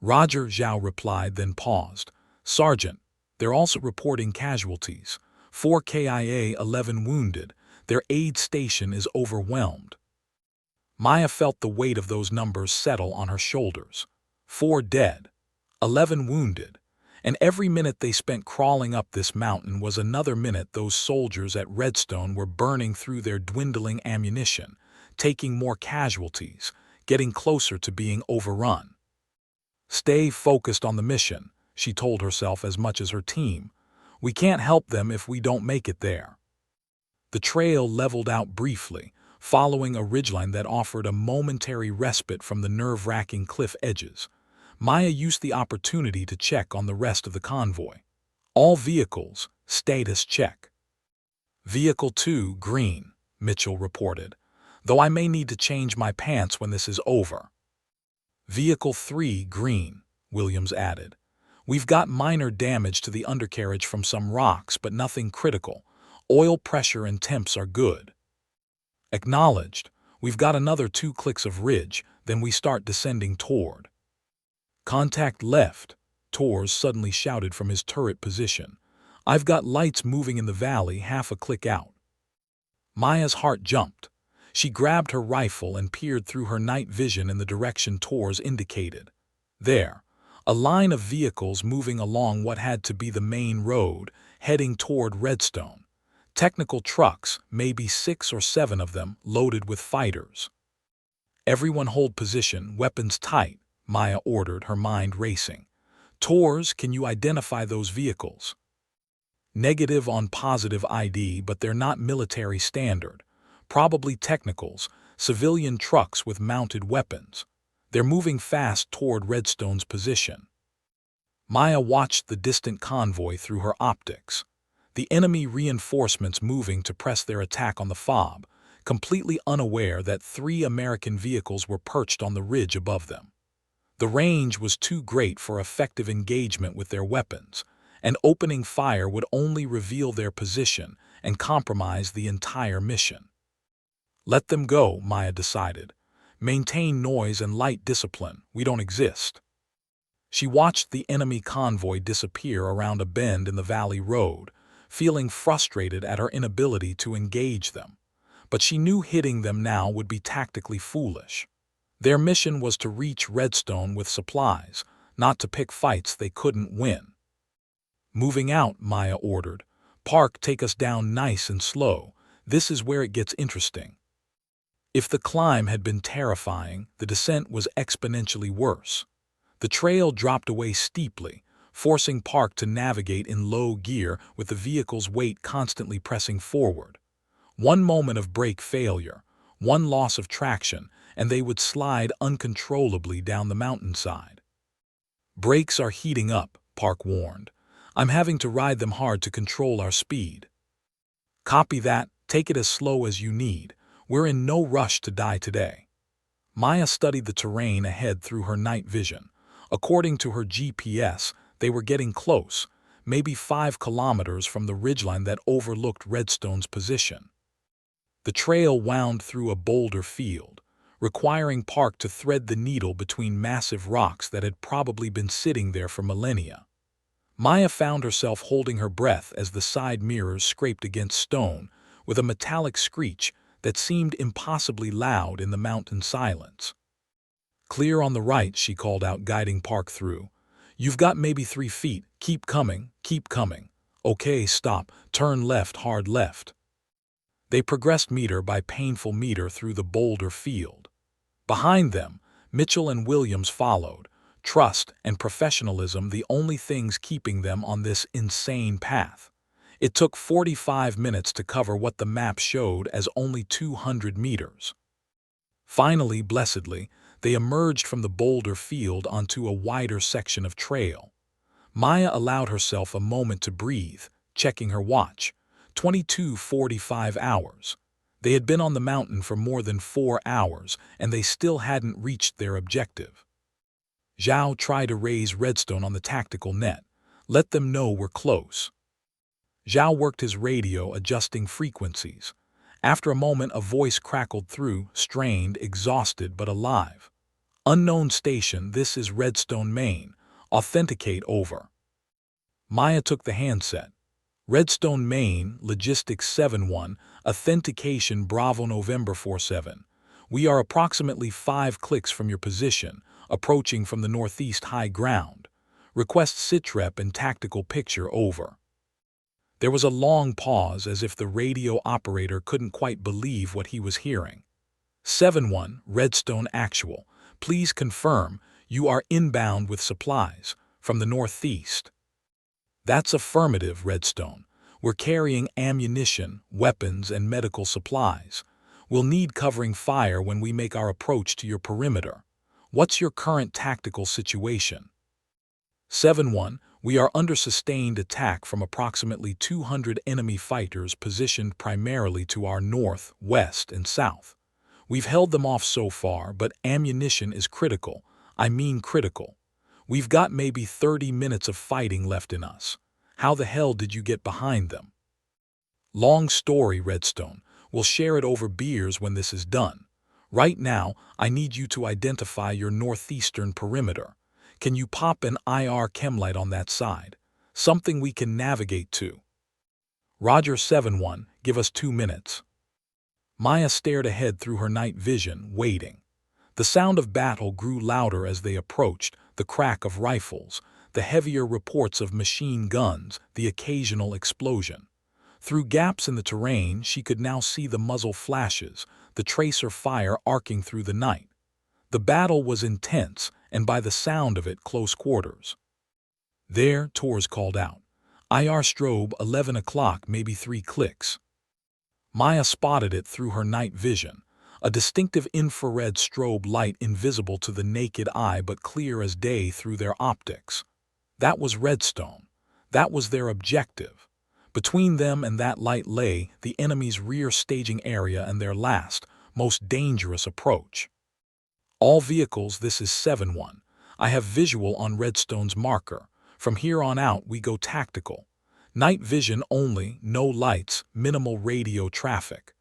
Roger, Zhao replied, then paused. Sergeant, they're also reporting casualties. 4 KIA, 11 wounded. Their aid station is overwhelmed. Maya felt the weight of those numbers settle on her shoulders. 4 dead, 11 wounded. And every minute they spent crawling up this mountain was another minute those soldiers at Redstone were burning through their dwindling ammunition, taking more casualties, getting closer to being overrun. Stay focused on the mission, she told herself as much as her team. We can't help them if we don't make it there. The trail leveled out briefly, following a ridgeline that offered a momentary respite from the nerve-wracking cliff edges. Maya used the opportunity to check on the rest of the convoy. All vehicles, status check. Vehicle 2, green, Mitchell reported, though I may need to change my pants when this is over. Vehicle 3, green, Williams added. We've got minor damage to the undercarriage from some rocks, but nothing critical. Oil pressure and temps are good. Acknowledged. We've got another 2 clicks of ridge, then we start descending toward. Contact left, Torres suddenly shouted from his turret position. I've got lights moving in the valley half a click out. Maya's heart jumped. She grabbed her rifle and peered through her night vision in the direction Torres indicated. There, a line of vehicles moving along what had to be the main road, heading toward Redstone. Technical trucks, maybe 6 or 7 of them, loaded with fighters. Everyone hold position, weapons tight, Maya ordered, her mind racing. Torres, can you identify those vehicles? Negative on positive ID, but they're not military standard. Probably technicals, civilian trucks with mounted weapons. They're moving fast toward Redstone's position. Maya watched the distant convoy through her optics. The enemy reinforcements moving to press their attack on the fob, completely unaware that 3 American vehicles were perched on the ridge above them. The range was too great for effective engagement with their weapons, and opening fire would only reveal their position and compromise the entire mission. Let them go, Maya decided. Maintain noise and light discipline. We don't exist. She watched the enemy convoy disappear around a bend in the valley road, feeling frustrated at her inability to engage them. But she knew hitting them now would be tactically foolish. Their mission was to reach Redstone with supplies, not to pick fights they couldn't win. Moving out, Maya ordered. Park, take us down nice and slow. This is where it gets interesting. If the climb had been terrifying, the descent was exponentially worse. The trail dropped away steeply, forcing Park to navigate in low gear with the vehicle's weight constantly pressing forward. One moment of brake failure, one loss of traction, and they would slide uncontrollably down the mountainside. Brakes are heating up, Park warned. I'm having to ride them hard to control our speed. Copy that, take it as slow as you need. We're in no rush to die today. Maya studied the terrain ahead through her night vision. According to her GPS, they were getting close, maybe 5 kilometers from the ridgeline that overlooked Redstone's position. The trail wound through a boulder field, requiring Park to thread the needle between massive rocks that had probably been sitting there for millennia. Maya found herself holding her breath as the side mirrors scraped against stone with a metallic screech that seemed impossibly loud in the mountain silence. Clear on the right, she called out, guiding Park through. You've got maybe 3 feet. Keep coming, keep coming. Okay, stop. Turn left, hard left. They progressed meter by painful meter through the boulder field. Behind them, Mitchell and Williams followed, trust and professionalism the only things keeping them on this insane path. It took 45 minutes to cover what the map showed as only 200 meters. Finally, blessedly, they emerged from the boulder field onto a wider section of trail. Maya allowed herself a moment to breathe, checking her watch. 22:45 hours. They had been on the mountain for more than 4 hours, and they still hadn't reached their objective. Zhao tried to raise Redstone on the tactical net. Let them know we're close. Zhao worked his radio, adjusting frequencies. After a moment, a voice crackled through, strained, exhausted, but alive. Unknown station, this is Redstone, Maine. Authenticate over. Maya took the handset. Redstone, Maine, Logistics 7-1, Authentication Bravo November 47. We are approximately 5 clicks from your position, approaching from the northeast high ground. Request sitrep and tactical picture over. There was a long pause as if the radio operator couldn't quite believe what he was hearing. 7-1, Redstone Actual. Please confirm you are inbound with supplies from the northeast. That's affirmative, Redstone. We're carrying ammunition, weapons, and medical supplies. We'll need covering fire when we make our approach to your perimeter. What's your current tactical situation? 7-1, we are under sustained attack from approximately 200 enemy fighters positioned primarily to our north, west, and south. We've held them off so far, but ammunition is critical. I mean critical. We've got maybe 30 minutes of fighting left in us. How the hell did you get behind them? Long story, Redstone. We'll share it over beers when this is done. Right now, I need you to identify your northeastern perimeter. Can you pop an IR chemlight on that side? Something we can navigate to. Roger. 7-1, give us 2 minutes. Maya stared ahead through her night vision, waiting. The sound of battle grew louder as they approached, the crack of rifles, the heavier reports of machine guns, the occasional explosion. Through gaps in the terrain, she could now see the muzzle flashes, the tracer fire arcing through the night. The battle was intense, and by the sound of it, close quarters. There, Tors called out. IR strobe, 11 o'clock, maybe 3 clicks. Maya spotted it through her night vision, a distinctive infrared strobe light invisible to the naked eye but clear as day through their optics. That was Redstone. That was their objective. Between them and that light lay the enemy's rear staging area and their last, most dangerous approach. All vehicles, this is 7-1. I have visual on Redstone's marker. From here on out, we go tactical. Night vision only, no lights, minimal radio traffic.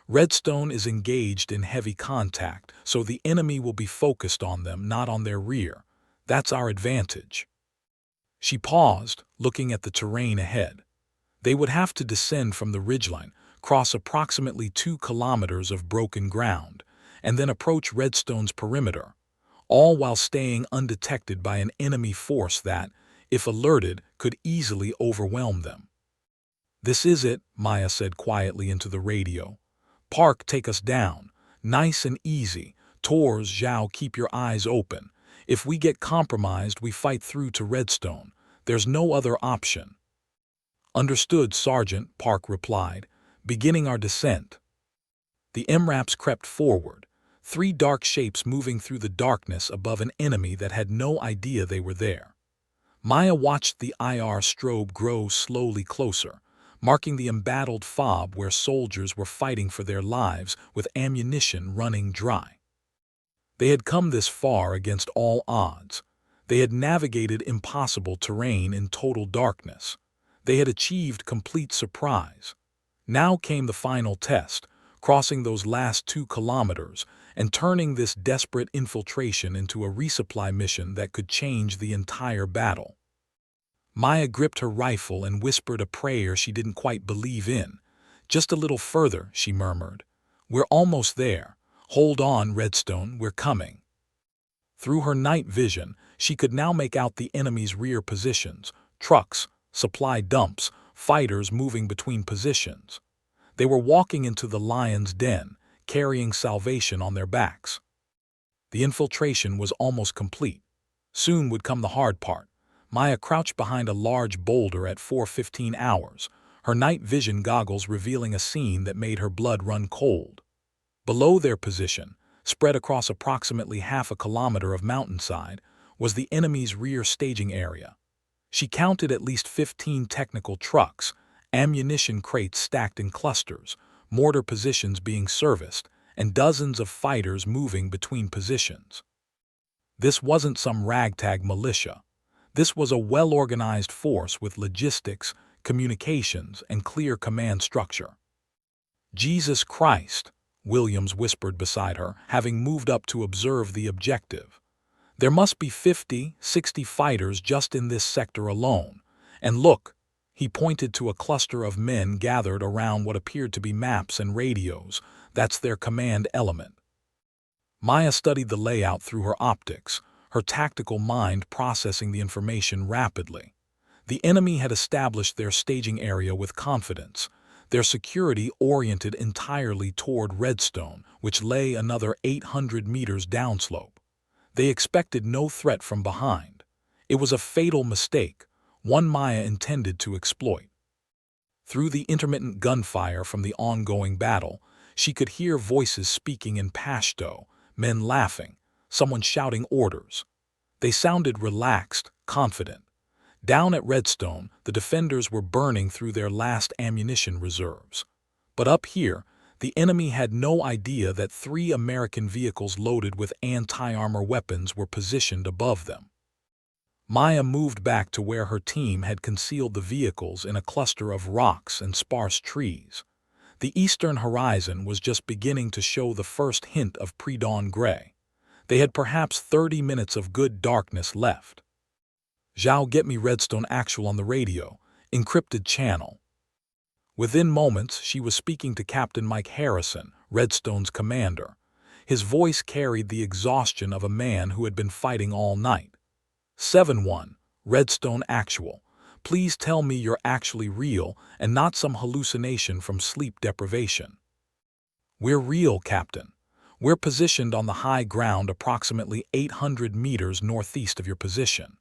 Redstone is engaged in heavy contact, so the enemy will be focused on them, not on their rear. That's our advantage. She paused, looking at the terrain ahead. They would have to descend from the ridgeline, cross approximately 2 kilometers of broken ground, and then approach Redstone's perimeter, all while staying undetected by an enemy force that, if alerted, could easily overwhelm them. This is it, Maya said quietly into the radio. Park, take us down. Nice and easy. Tors, Zhao, keep your eyes open. If we get compromised, we fight through to Redstone. There's no other option. Understood, Sergeant, Park replied, beginning our descent. The MRAPs crept forward, 3 dark shapes moving through the darkness above an enemy that had no idea they were there. Maya watched the IR strobe grow slowly closer, marking the embattled fob where soldiers were fighting for their lives with ammunition running dry. They had come this far against all odds. They had navigated impossible terrain in total darkness. They had achieved complete surprise. Now came the final test, crossing those last 2 kilometers and turning this desperate infiltration into a resupply mission that could change the entire battle. Maya gripped her rifle and whispered a prayer she didn't quite believe in. Just a little further, she murmured. We're almost there. Hold on, Redstone, we're coming. Through her night vision, she could now make out the enemy's rear positions, trucks, supply dumps, fighters moving between positions. They were walking into the lion's den, carrying salvation on their backs. The infiltration was almost complete. Soon would come the hard part. Maya crouched behind a large boulder at 4:15 hours, her night vision goggles revealing a scene that made her blood run cold. Below their position, spread across approximately half a kilometer of mountainside, was the enemy's rear staging area. She counted at least 15 technical trucks, ammunition crates stacked in clusters, mortar positions being serviced, and dozens of fighters moving between positions. This wasn't some ragtag militia. This was a well-organized force with logistics, communications, and clear command structure. Jesus Christ, Williams whispered beside her, having moved up to observe the objective. There must be 50, 60 fighters just in this sector alone. And look, He pointed to a cluster of men gathered around what appeared to be maps and radios. That's their command element. Maya studied the layout through her optics, her tactical mind processing the information rapidly. The enemy had established their staging area with confidence, their security oriented entirely toward Redstone, which lay another 800 meters downslope. They expected no threat from behind. It was a fatal mistake, one Maya intended to exploit. Through the intermittent gunfire from the ongoing battle, she could hear voices speaking in Pashto, men laughing, someone shouting orders. They sounded relaxed, confident. Down at Redstone, the defenders were burning through their last ammunition reserves. But up here, the enemy had no idea that 3 American vehicles loaded with anti-armor weapons were positioned above them. Maya moved back to where her team had concealed the vehicles in a cluster of rocks and sparse trees. The eastern horizon was just beginning to show the first hint of pre-dawn gray. They had perhaps 30 minutes of good darkness left. "Zhao, get me Redstone Actual on the radio, encrypted channel." Within moments, she was speaking to Captain Mike Harrison, Redstone's commander. His voice carried the exhaustion of a man who had been fighting all night. 7-1, Redstone Actual. Please tell me you're actually real and not some hallucination from sleep deprivation. "We're real, Captain. We're positioned on the high ground approximately 800 meters northeast of your position.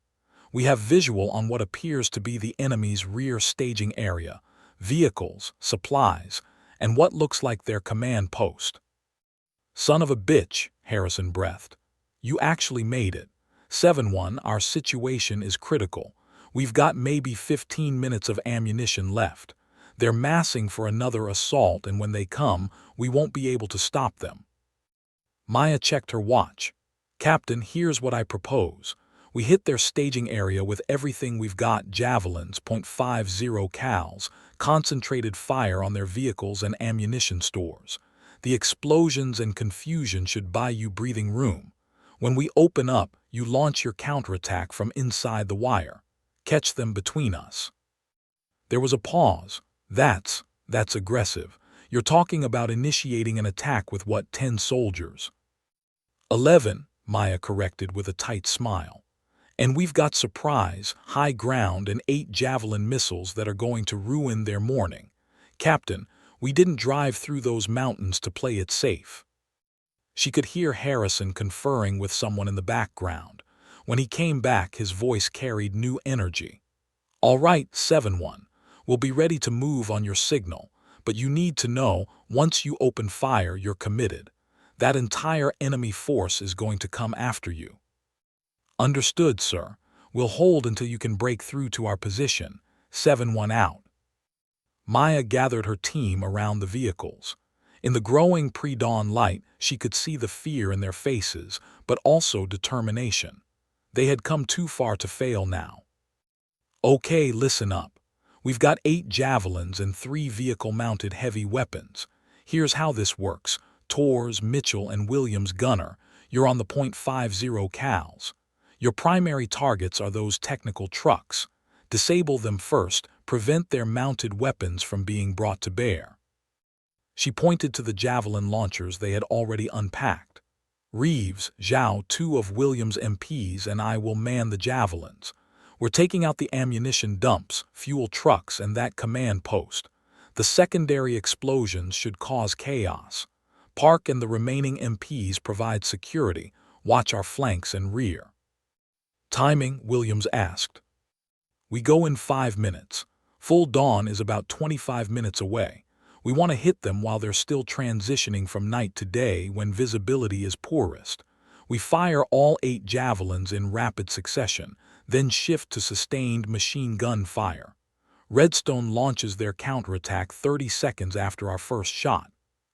We have visual on what appears to be the enemy's rear staging area, vehicles, supplies, and what looks like their command post." "Son of a bitch," Harrison breathed. "You actually made it. 7-1, our situation is critical. We've got maybe 15 minutes of ammunition left. They're massing for another assault, and when they come, we won't be able to stop them." Maya checked her watch. "Captain, here's what I propose. We hit their staging area with everything we've got: javelins, .50 cals, concentrated fire on their vehicles and ammunition stores. The explosions and confusion should buy you breathing room. When we open up, you launch your counterattack from inside the wire. Catch them between us." There was a pause. That's aggressive. You're talking about initiating an attack with what, 10 soldiers? 11, Maya corrected with a tight smile. "And we've got surprise, high ground, and 8 javelin missiles that are going to ruin their morning. Captain, we didn't drive through those mountains to play it safe." She could hear Harrison conferring with someone in the background. When he came back, his voice carried new energy. "All right, 7-1, we'll be ready to move on your signal, but you need to know, once you open fire, you're committed. That entire enemy force is going to come after you." "Understood, sir. We'll hold until you can break through to our position. 7-1 out." Maya gathered her team around the vehicles. In the growing pre-dawn light, she could see the fear in their faces, but also determination. They had come too far to fail now. "Okay, listen up. We've got 8 javelins and 3 vehicle-mounted heavy weapons. Here's how this works. Torres, Mitchell, and Williams gunner, you're on the .50 cals. Your primary targets are those technical trucks. Disable them first, prevent their mounted weapons from being brought to bear." She pointed to the javelin launchers they had already unpacked. "Reeves, Zhao, 2 of Williams' MPs, and I will man the javelins. We're taking out the ammunition dumps, fuel trucks, and that command post. The secondary explosions should cause chaos. Park and the remaining MPs provide security, watch our flanks and rear." "Timing?" Williams asked. "We go in 5 minutes. Full dawn is about 25 minutes away. We want to hit them while they're still transitioning from night to day when visibility is poorest. We fire all 8 javelins in rapid succession, then shift to sustained machine gun fire. Redstone launches their counterattack 30 seconds after our first shot.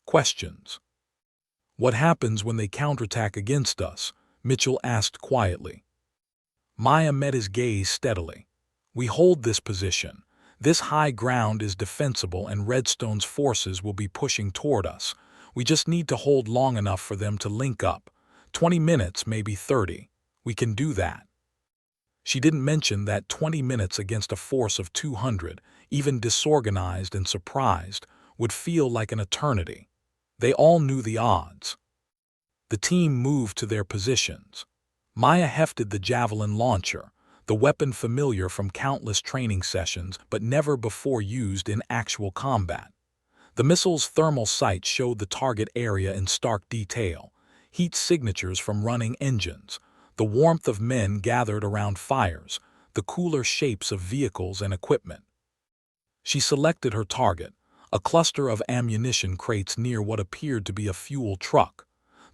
Questions?" "What happens when they counterattack against us?" Mitchell asked quietly. Maya met his gaze steadily. "We hold this position. This high ground is defensible and Redstone's forces will be pushing toward us. We just need to hold long enough for them to link up. 20 minutes, maybe 30. We can do that." She didn't mention that 20 minutes against a force of 200, even disorganized and surprised, would feel like an eternity. They all knew the odds. The team moved to their positions. Maya hefted the javelin launcher, the weapon familiar from countless training sessions but never before used in actual combat. The missile's thermal sight showed the target area in stark detail, heat signatures from running engines, the warmth of men gathered around fires, the cooler shapes of vehicles and equipment. She selected her target, a cluster of ammunition crates near what appeared to be a fuel truck.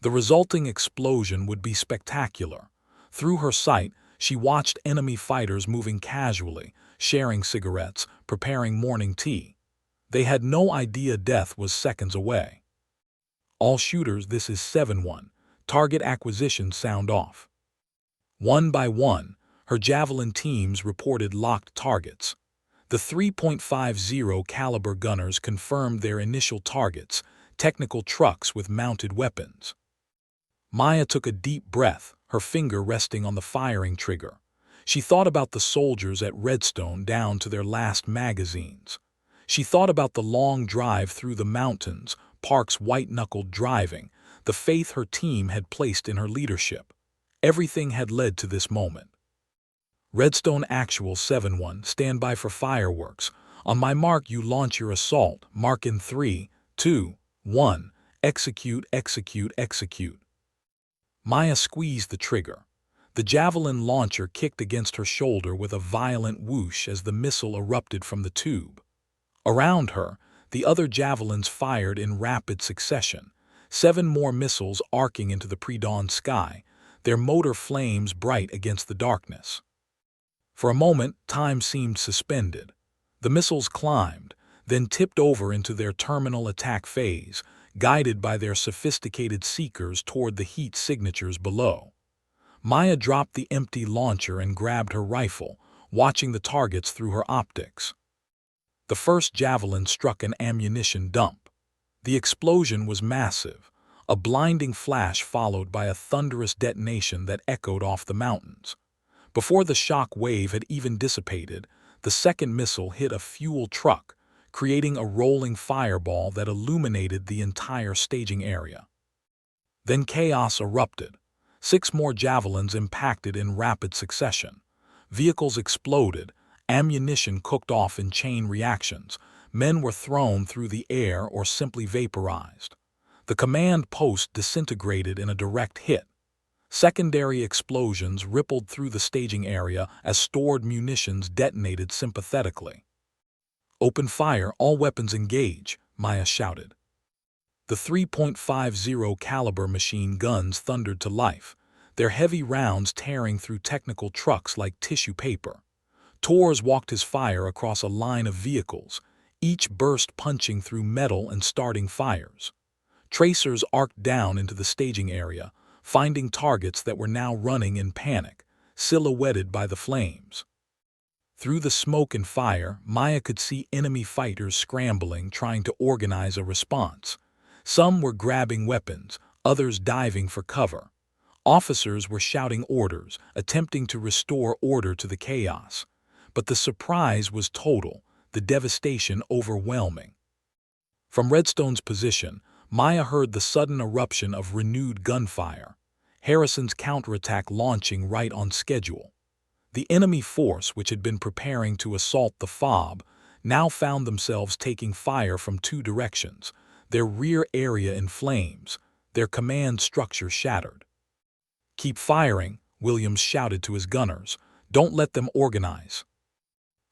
The resulting explosion would be spectacular. Through her sight, she watched enemy fighters moving casually, sharing cigarettes, preparing morning tea. They had no idea death was seconds away. All shooters, this is 7-1. Target acquisition sound off. One by one, her javelin teams reported locked targets. The 3.50 caliber gunners confirmed their initial targets, technical trucks with mounted weapons. Maya took a deep breath, her finger resting on the firing trigger. She thought about the soldiers at Redstone down to their last magazines. She thought about the long drive through the mountains, Park's white-knuckled driving, the faith her team had placed in her leadership. Everything had led to this moment. Redstone Actual 7-1, stand by for fireworks. On my mark you launch your assault. Mark in 3, 2, 1. Execute, execute, execute. Maya squeezed the trigger. The javelin launcher kicked against her shoulder with a violent whoosh as the missile erupted from the tube. Around her, the other javelins fired in rapid succession, 7 more missiles arcing into the pre-dawn sky, their motor flames bright against the darkness. For a moment, time seemed suspended. The missiles climbed, then tipped over into their terminal attack phase, guided by their sophisticated seekers toward the heat signatures below. Maya dropped the empty launcher and grabbed her rifle, watching the targets through her optics. The first javelin struck an ammunition dump. The explosion was massive, a blinding flash followed by a thunderous detonation that echoed off the mountains. Before the shock wave had even dissipated, the second missile hit a fuel truck, creating a rolling fireball that illuminated the entire staging area. Then chaos erupted. 6 more javelins impacted in rapid succession. Vehicles exploded, ammunition cooked off in chain reactions, men were thrown through the air or simply vaporized. The command post disintegrated in a direct hit. Secondary explosions rippled through the staging area as stored munitions detonated sympathetically. Open fire, all weapons engage, Maya shouted. The 3.50 caliber machine guns thundered to life, their heavy rounds tearing through technical trucks like tissue paper. Torres walked his fire across a line of vehicles, each burst punching through metal and starting fires. Tracers arced down into the staging area, finding targets that were now running in panic, silhouetted by the flames. Through the smoke and fire, Maya could see enemy fighters scrambling, trying to organize a response. Some were grabbing weapons, others diving for cover. Officers were shouting orders, attempting to restore order to the chaos. But the surprise was total, the devastation overwhelming. From Redstone's position, Maya heard the sudden eruption of renewed gunfire, Harrison's counterattack launching right on schedule. The enemy force, which had been preparing to assault the FOB, now found themselves taking fire from 2 directions, their rear area in flames, their command structure shattered. "Keep firing," Williams shouted to his gunners. "Don't let them organize."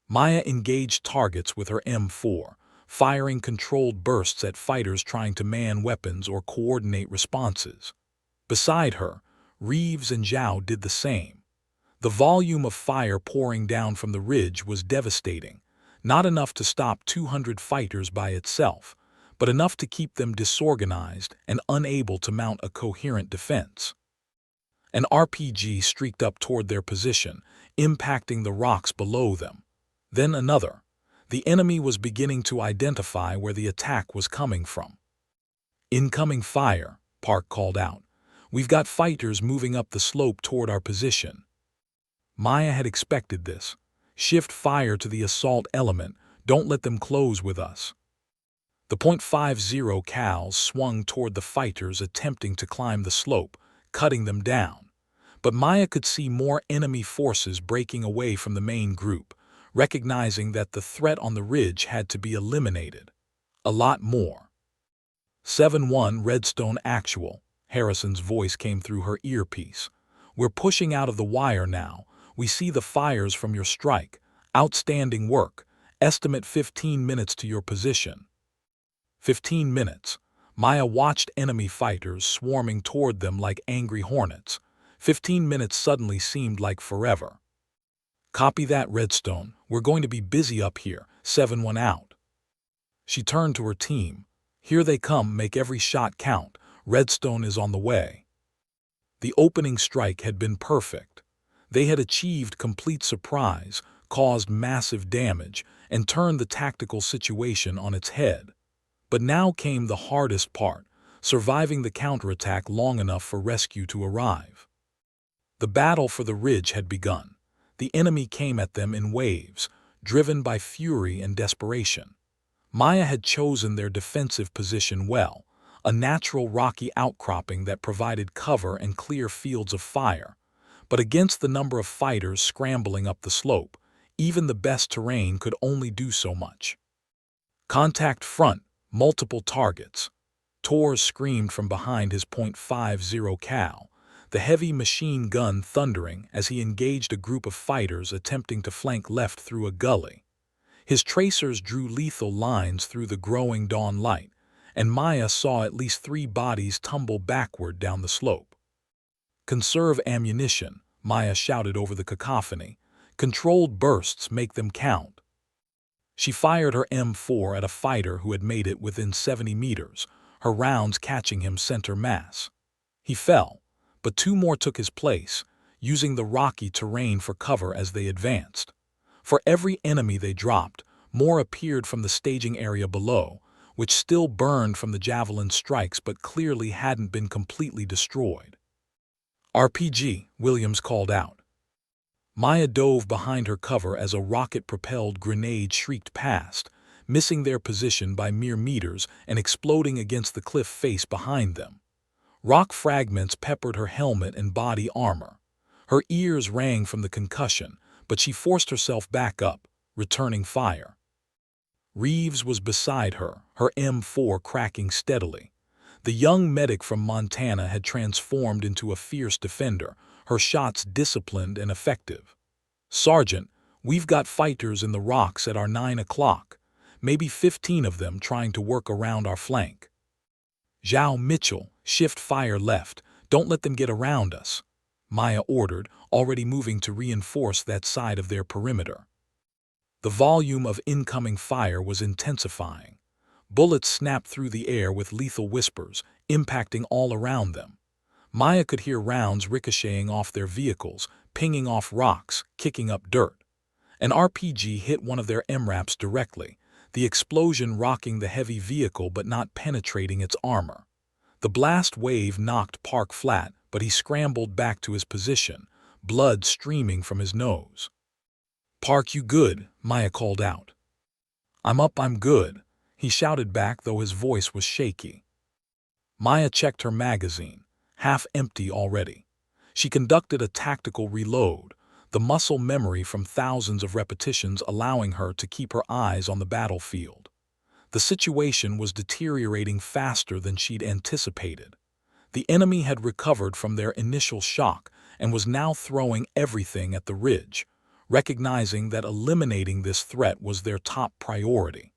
Maya engaged targets with her M4, firing controlled bursts at fighters trying to man weapons or coordinate responses. Beside her, Reeves and Zhao did the same. The volume of fire pouring down from the ridge was devastating, not enough to stop 200 fighters by itself, but enough to keep them disorganized and unable to mount a coherent defense. An RPG streaked up toward their position, impacting the rocks below them. Then another. The enemy was beginning to identify where the attack was coming from. "Incoming fire," Park called out. "We've got fighters moving up the slope toward our position." Maya had expected this. Shift fire to the assault element, Don't let them close with us. The .50 cals swung toward the fighters attempting to climb the slope, cutting them down. But Maya could see more enemy forces breaking away from the main group, recognizing that the threat on the ridge had to be eliminated. A lot more. 7-1 Redstone Actual. Harrison's voice came through her earpiece. We're pushing out of the wire now. We see the fires from your strike. Outstanding work. Estimate 15 minutes to your position. 15 minutes. Maya watched enemy fighters swarming toward them like angry hornets. 15 minutes suddenly seemed like forever. Copy that, Redstone. We're going to be busy up here. 7-1 out. She turned to her team. Here they come, make every shot count. Redstone is on the way. The opening strike had been perfect. They had achieved complete surprise, caused massive damage, and turned the tactical situation on its head. But now came the hardest part, surviving the counterattack long enough for rescue to arrive. The battle for the ridge had begun. The enemy came at them in waves, driven by fury and desperation. Maya had chosen their defensive position well, a natural rocky outcropping that provided cover and clear fields of fire. But against the number of fighters scrambling up the slope, even the best terrain could only do so much. Contact front, multiple targets. Torres screamed from behind his .50 cal, the heavy machine gun thundering as he engaged a group of fighters attempting to flank left through a gully. His tracers drew lethal lines through the growing dawn light, and Maya saw at least 3 bodies tumble backward down the slope. Conserve ammunition, Maya shouted over the cacophony. Controlled bursts, make them count. She fired her M4 at a fighter who had made it within 70 meters, her rounds catching him center mass. He fell, but 2 more took his place, using the rocky terrain for cover as they advanced. For every enemy they dropped, more appeared from the staging area below, which still burned from the javelin strikes but clearly hadn't been completely destroyed. RPG, Williams called out. Maya dove behind her cover as a rocket-propelled grenade shrieked past, missing their position by mere meters and exploding against the cliff face behind them. Rock fragments peppered her helmet and body armor. Her ears rang from the concussion, but she forced herself back up, returning fire. Reeves was beside her, her M4 cracking steadily. The young medic from Montana had transformed into a fierce defender, her shots disciplined and effective. Sergeant, we've got fighters in the rocks at our 9 o'clock, maybe 15 of them trying to work around our flank. Zhao Mitchell, shift fire left, don't let them get around us, Maya ordered, already moving to reinforce that side of their perimeter. The volume of incoming fire was intensifying. Bullets snapped through the air with lethal whispers, impacting all around them. Maya could hear rounds ricocheting off their vehicles, pinging off rocks, kicking up dirt. An RPG hit one of their MRAPs directly, the explosion rocking the heavy vehicle but not penetrating its armor. The blast wave knocked Park flat, but he scrambled back to his position, blood streaming from his nose. Park, you good? Maya called out. I'm up, I'm good, he shouted back, though his voice was shaky. Maya checked her magazine, half empty already. She conducted a tactical reload, the muscle memory from thousands of repetitions allowing her to keep her eyes on the battlefield. The situation was deteriorating faster than she'd anticipated. The enemy had recovered from their initial shock and was now throwing everything at the ridge, recognizing that eliminating this threat was their top priority.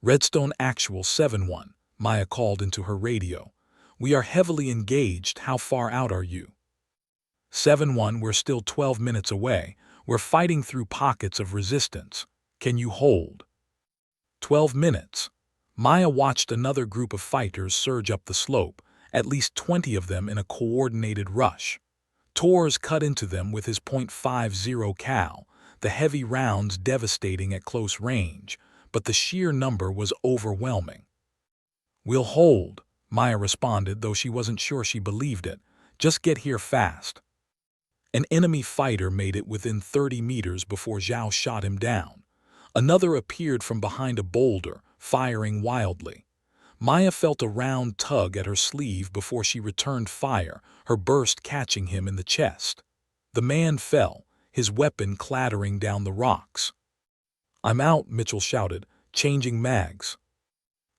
Redstone Actual 7-1, Maya called into her radio. We are heavily engaged. How far out are you? 7-1, we're still 12 minutes away. We're fighting through pockets of resistance. Can you hold? 12 minutes. Maya watched another group of fighters surge up the slope, at least 20 of them in a coordinated rush. Torres cut into them with his .50 cal, the heavy rounds devastating at close range, but the sheer number was overwhelming. We'll hold, Maya responded, though she wasn't sure she believed it. Just get here fast. An enemy fighter made it within 30 meters before Zhao shot him down. Another appeared from behind a boulder, firing wildly. Maya felt a round tug at her sleeve before she returned fire, her burst catching him in the chest. The man fell, his weapon clattering down the rocks. "I'm out," Mitchell shouted, changing mags.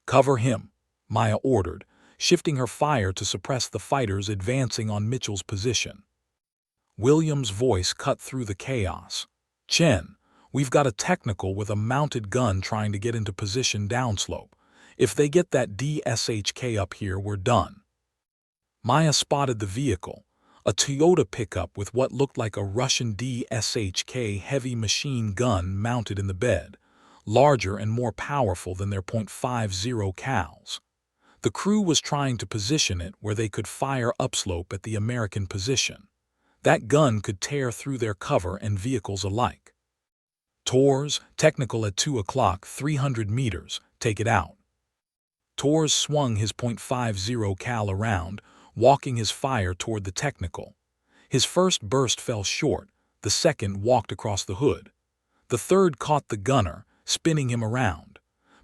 "Cover him," Maya ordered, shifting her fire to suppress the fighters advancing on Mitchell's position. Williams' voice cut through the chaos. "Chen, we've got a technical with a mounted gun trying to get into position downslope. If they get that DSHK up here, we're done." Maya spotted the vehicle, a Toyota pickup with what looked like a Russian DSHK heavy machine gun mounted in the bed, larger and more powerful than their .50 cals. The crew was trying to position it where they could fire upslope at the American position. That gun could tear through their cover and vehicles alike. "Tors, technical at 2 o'clock, 300 meters, take it out." Tors swung his .50 cal around, walking his fire toward the technical. His first burst fell short, the second walked across the hood. The third caught the gunner, spinning him around.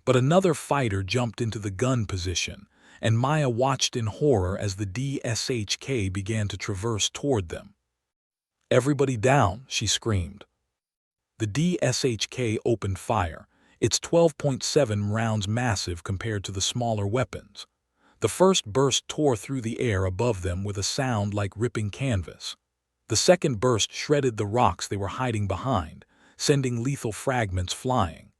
But another fighter jumped into the gun position, and Maya watched in horror as the DSHK began to traverse toward them. "Everybody down," she screamed. The DSHK opened fire, its 12.7 rounds massive compared to the smaller weapons. The first burst tore through the air above them with a sound like ripping canvas. The second burst shredded the rocks they were hiding behind, sending lethal fragments flying.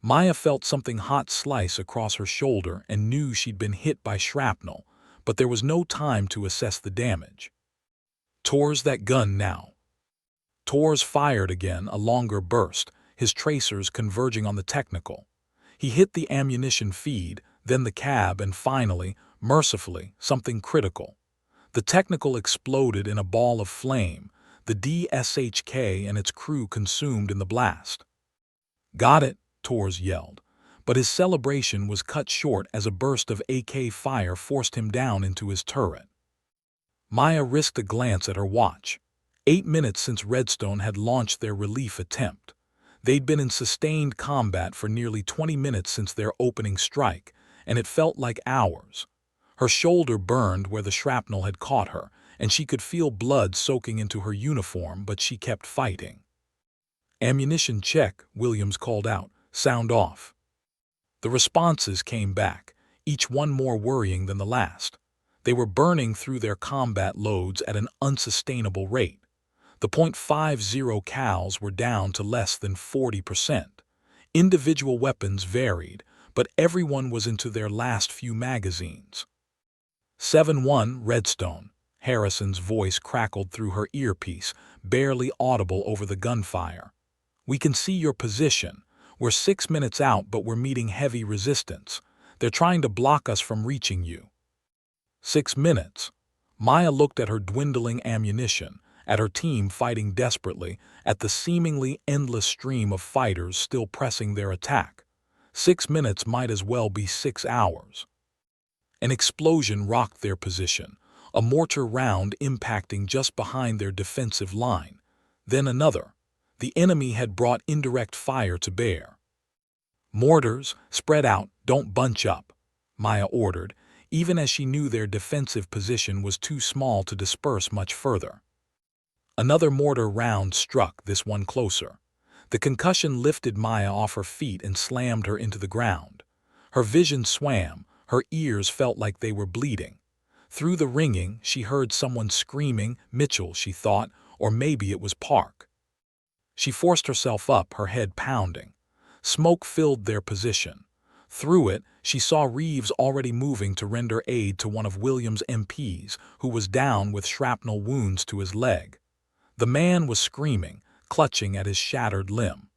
Maya felt something hot slice across her shoulder and knew she'd been hit by shrapnel, but there was no time to assess the damage. "Tors that gun now." Tors fired again, a longer burst, his tracers converging on the technical. He hit the ammunition feed, then the cab, and finally, mercifully, something critical. The technical exploded in a ball of flame, the DSHK and its crew consumed in the blast. "Got it," Tors yelled, but his celebration was cut short as a burst of AK fire forced him down into his turret. Maya risked a glance at her watch. 8 minutes since Redstone had launched their relief attempt. They'd been in sustained combat for nearly 20 minutes since their opening strike, and it felt like hours. Her shoulder burned where the shrapnel had caught her, and she could feel blood soaking into her uniform, but she kept fighting. "Ammunition check," Williams called out. "Sound off." The responses came back, each one more worrying than the last. They were burning through their combat loads at an unsustainable rate. The .50 cals were down to less than 40%. Individual weapons varied, but everyone was into their last few magazines. 7-1 Redstone. Harrison's voice crackled through her earpiece, barely audible over the gunfire. "We can see your position. We're 6 minutes out, but we're meeting heavy resistance. They're trying to block us from reaching you." 6 minutes. Maya looked at her dwindling ammunition, at her team fighting desperately, at the seemingly endless stream of fighters still pressing their attack. 6 minutes might as well be 6 hours. An explosion rocked their position, a mortar round impacting just behind their defensive line. Then another. The enemy had brought indirect fire to bear. "Mortars, spread out, don't bunch up," Maya ordered, even as she knew their defensive position was too small to disperse much further. Another mortar round struck, this one closer. The concussion lifted Maya off her feet and slammed her into the ground. Her vision swam, her ears felt like they were bleeding. Through the ringing, she heard someone screaming, Mitchell, she thought, or maybe it was Park. She forced herself up, her head pounding. Smoke filled their position. Through it, she saw Reeves already moving to render aid to one of Williams' MPs, who was down with shrapnel wounds to his leg. The man was screaming, clutching at his shattered limb.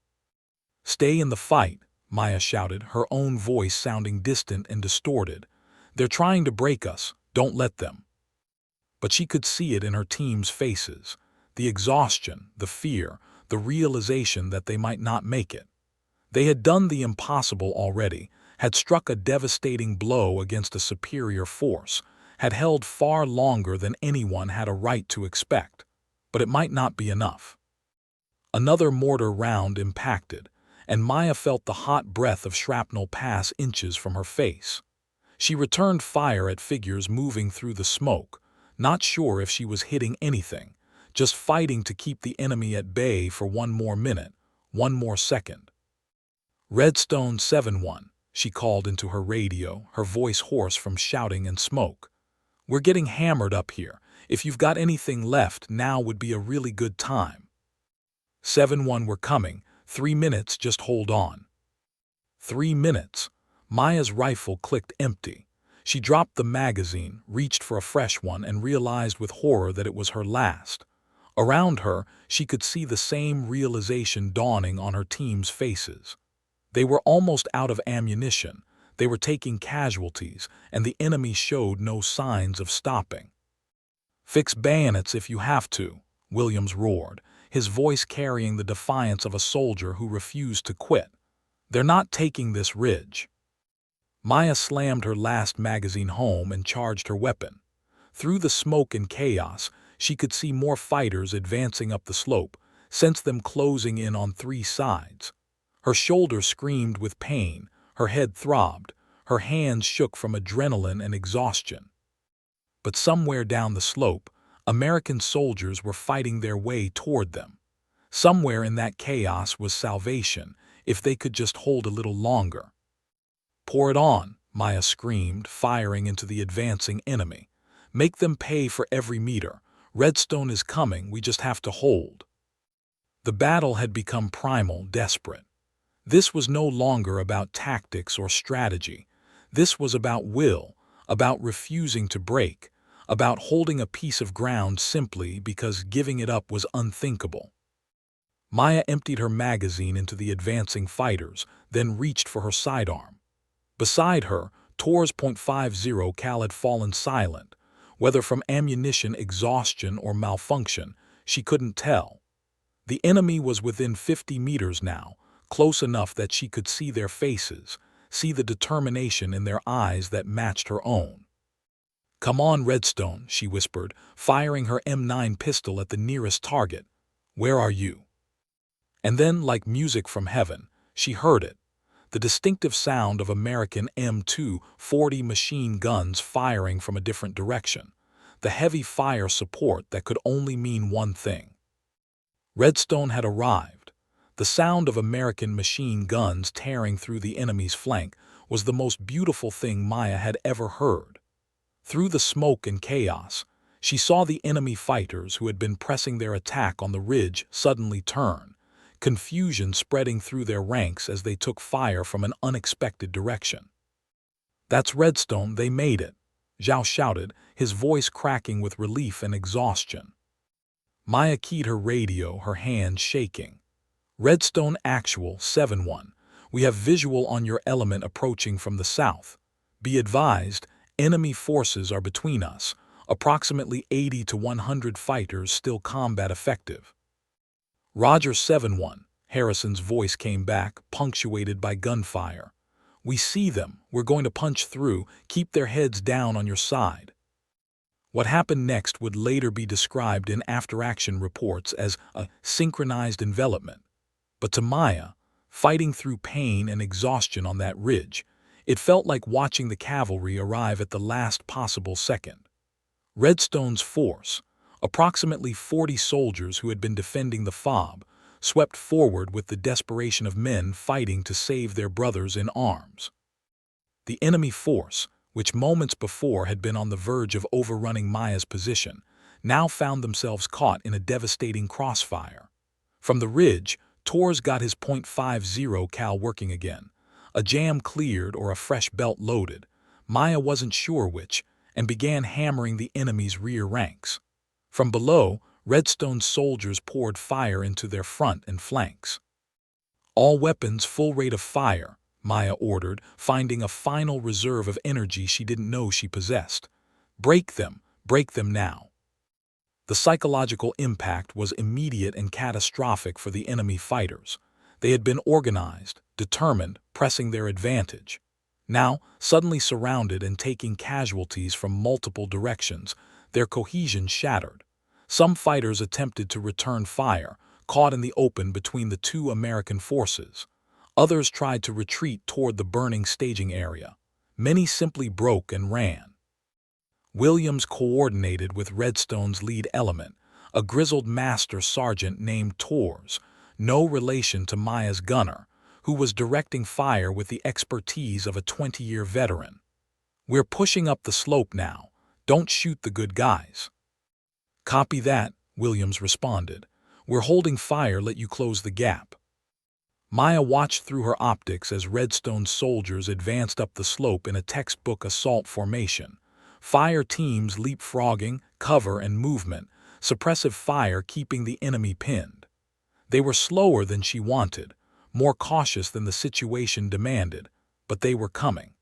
"Stay in the fight," Maya shouted, her own voice sounding distant and distorted. "They're trying to break us. Don't let them." But she could see it in her team's faces. The exhaustion, the fear, the realization that they might not make it. They had done the impossible already, had struck a devastating blow against a superior force, had held far longer than anyone had a right to expect. But it might not be enough. Another mortar round impacted, and Maya felt the hot breath of shrapnel pass inches from her face. She returned fire at figures moving through the smoke, not sure if she was hitting anything, just fighting to keep the enemy at bay for one more minute, one more second. "Redstone 7-1, she called into her radio, her voice hoarse from shouting and smoke. "We're getting hammered up here. If you've got anything left, now would be a really good time." 7-1, "We're coming. 3 minutes, just hold on." 3 minutes. Maya's rifle clicked empty. She dropped the magazine, reached for a fresh one, and realized with horror that it was her last. Around her, she could see the same realization dawning on her team's faces. They were almost out of ammunition. They were taking casualties, and the enemy showed no signs of stopping. "Fix bayonets if you have to," Williams roared, his voice carrying the defiance of a soldier who refused to quit. "They're not taking this ridge." Maya slammed her last magazine home and charged her weapon. Through the smoke and chaos, she could see more fighters advancing up the slope, sensed them closing in on 3 sides. Her shoulder screamed with pain, her head throbbed, her hands shook from adrenaline and exhaustion. But somewhere down the slope, American soldiers were fighting their way toward them. Somewhere in that chaos was salvation, if they could just hold a little longer. "Pour it on," Maya screamed, firing into the advancing enemy. "Make them pay for every meter. Redstone is coming, we just have to hold." The battle had become primal, desperate. This was no longer about tactics or strategy. This was about will, about refusing to break, about holding a piece of ground simply because giving it up was unthinkable. Maya emptied her magazine into the advancing fighters, then reached for her sidearm. Beside her, Tor's .50 cal had fallen silent. Whether from ammunition exhaustion or malfunction, she couldn't tell. The enemy was within 50 meters now, close enough that she could see their faces, see the determination in their eyes that matched her own. "Come on, Redstone," she whispered, firing her M9 pistol at the nearest target. "Where are you?" And then, like music from heaven, she heard it. The distinctive sound of American M240 machine guns firing from a different direction. The heavy fire support that could only mean one thing. Redstone had arrived. The sound of American machine guns tearing through the enemy's flank was the most beautiful thing Maya had ever heard. Through the smoke and chaos, she saw the enemy fighters who had been pressing their attack on the ridge suddenly turn, confusion spreading through their ranks as they took fire from an unexpected direction. "That's Redstone, they made it," Zhao shouted, his voice cracking with relief and exhaustion. Maya keyed her radio, her hands shaking. "Redstone Actual 7-1, we have visual on your element approaching from the south. Be advised, enemy forces are between us, approximately 80 to 100 fighters still combat effective." "Roger 7-1, Harrison's voice came back, punctuated by gunfire. "We see them, we're going to punch through, keep their heads down on your side." What happened next would later be described in after-action reports as a synchronized envelopment. But to Maya, fighting through pain and exhaustion on that ridge, it felt like watching the cavalry arrive at the last possible second. Redstone's force, approximately 40 soldiers who had been defending the fob, swept forward with the desperation of men fighting to save their brothers in arms. The enemy force, which moments before had been on the verge of overrunning Maya's position, now found themselves caught in a devastating crossfire. From the ridge, Tor's got his .50 cal working again. A jam cleared or a fresh belt loaded. Maya wasn't sure which, and began hammering the enemy's rear ranks. From below, Redstone's soldiers poured fire into their front and flanks. "All weapons full rate of fire," Maya ordered, finding a final reserve of energy she didn't know she possessed. Break them now." The psychological impact was immediate and catastrophic for the enemy fighters. They had been organized, determined, pressing their advantage. Now, suddenly surrounded and taking casualties from multiple directions, their cohesion shattered. Some fighters attempted to return fire, caught in the open between the two American forces. Others tried to retreat toward the burning staging area. Many simply broke and ran. Williams coordinated with Redstone's lead element, a grizzled master sergeant named Torres, no relation to Maya's gunner, who was directing fire with the expertise of a 20-year veteran. "We're pushing up the slope now. Don't shoot the good guys." "Copy that," Williams responded. "We're holding fire, let you close the gap." Maya watched through her optics as Redstone's soldiers advanced up the slope in a textbook assault formation. Fire teams leapfrogging, cover and movement, suppressive fire keeping the enemy pinned. They were slower than she wanted, more cautious than the situation demanded, but they were coming.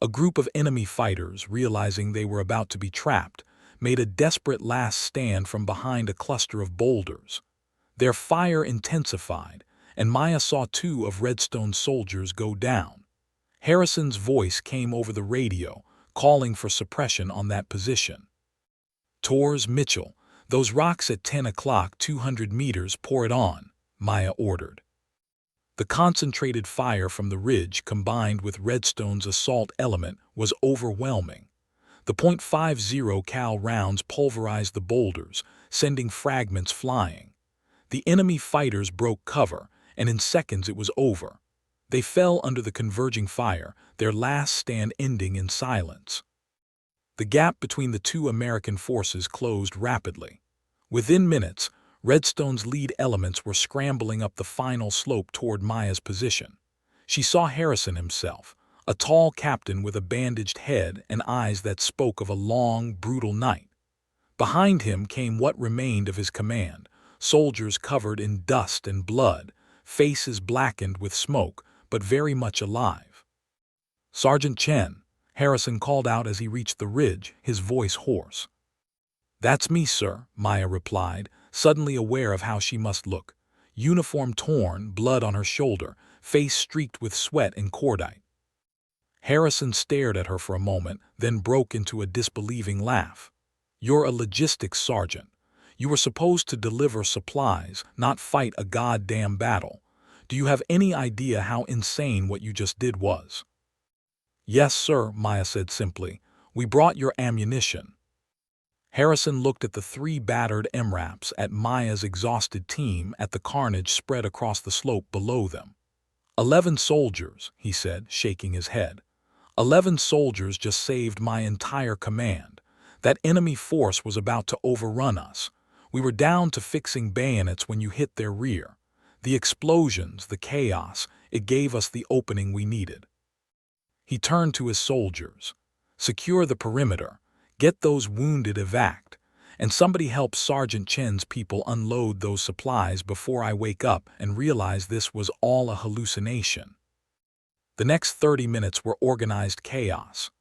A group of enemy fighters, realizing they were about to be trapped, made a desperate last stand from behind a cluster of boulders. Their fire intensified, and Maya saw 2 of Redstone's soldiers go down. Harrison's voice came over the radio, calling for suppression on that position. "Torres, Mitchell, those rocks at 10 o'clock, 200 meters, pour it on," Maya ordered. The concentrated fire from the ridge combined with Redstone's assault element was overwhelming. The .50 cal rounds pulverized the boulders, sending fragments flying. The enemy fighters broke cover, and in seconds it was over. They fell under the converging fire, their last stand ending in silence. The gap between the 2 American forces closed rapidly. Within minutes, Redstone's lead elements were scrambling up the final slope toward Maya's position. She saw Harrison himself, a tall captain with a bandaged head and eyes that spoke of a long, brutal night. Behind him came what remained of his command, soldiers covered in dust and blood, faces blackened with smoke, but very much alive. "Sergeant Chen," Harrison called out as he reached the ridge, his voice hoarse. "That's me, sir," Maya replied, suddenly aware of how she must look. Uniform torn, blood on her shoulder, face streaked with sweat and cordite. Harrison stared at her for a moment, then broke into a disbelieving laugh. "You're a logistics sergeant. You were supposed to deliver supplies, not fight a goddamn battle. Do you have any idea how insane what you just did was?" "Yes, sir," Maya said simply. "We brought your ammunition." Harrison looked at the 3 battered MRAPs, at Maya's exhausted team, at the carnage spread across the slope below them. 11 soldiers, he said, shaking his head. 11 soldiers just saved my entire command. That enemy force was about to overrun us. We were down to fixing bayonets when you hit their rear. The explosions, the chaos, it gave us the opening we needed." He turned to his soldiers. "Secure the perimeter. Get those wounded evac'd. And somebody help Sergeant Chen's people unload those supplies before I wake up and realize this was all a hallucination." The next 30 minutes were organized chaos.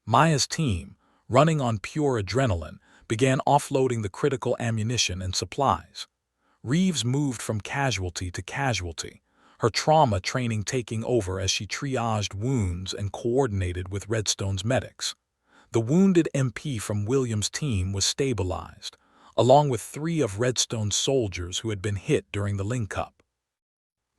Maya's team, running on pure adrenaline, began offloading the critical ammunition and supplies. Reeves moved from casualty to casualty, her trauma training taking over as she triaged wounds and coordinated with Redstone's medics. The wounded MP from Williams' team was stabilized, along with 3 of Redstone's soldiers who had been hit during the link-up.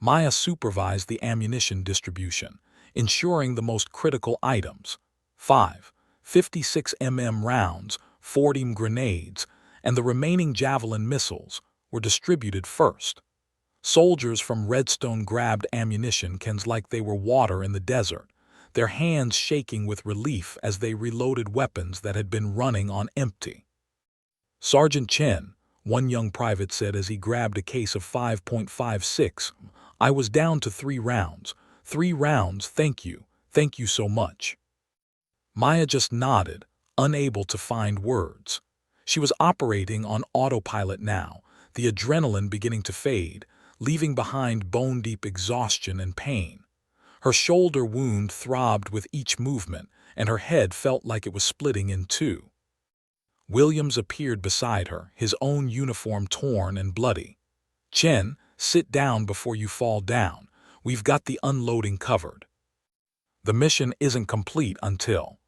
Maya supervised the ammunition distribution, ensuring the most critical items, 5 56mm rounds, 40mm grenades, and the remaining Javelin missiles, were distributed first. Soldiers from Redstone grabbed ammunition cans like they were water in the desert, their hands shaking with relief as they reloaded weapons that had been running on empty. "Sergeant Chen," one young private said as he grabbed a case of 5.56, "I was down to 3 rounds. 3 rounds, thank you so much." Maya just nodded, unable to find words. She was operating on autopilot now, the adrenaline beginning to fade, leaving behind bone-deep exhaustion and pain. Her shoulder wound throbbed with each movement, and her head felt like it was splitting in 2. Williams appeared beside her, his own uniform torn and bloody. "Chen, sit down before you fall down. We've got the unloading covered." "The mission isn't complete until—"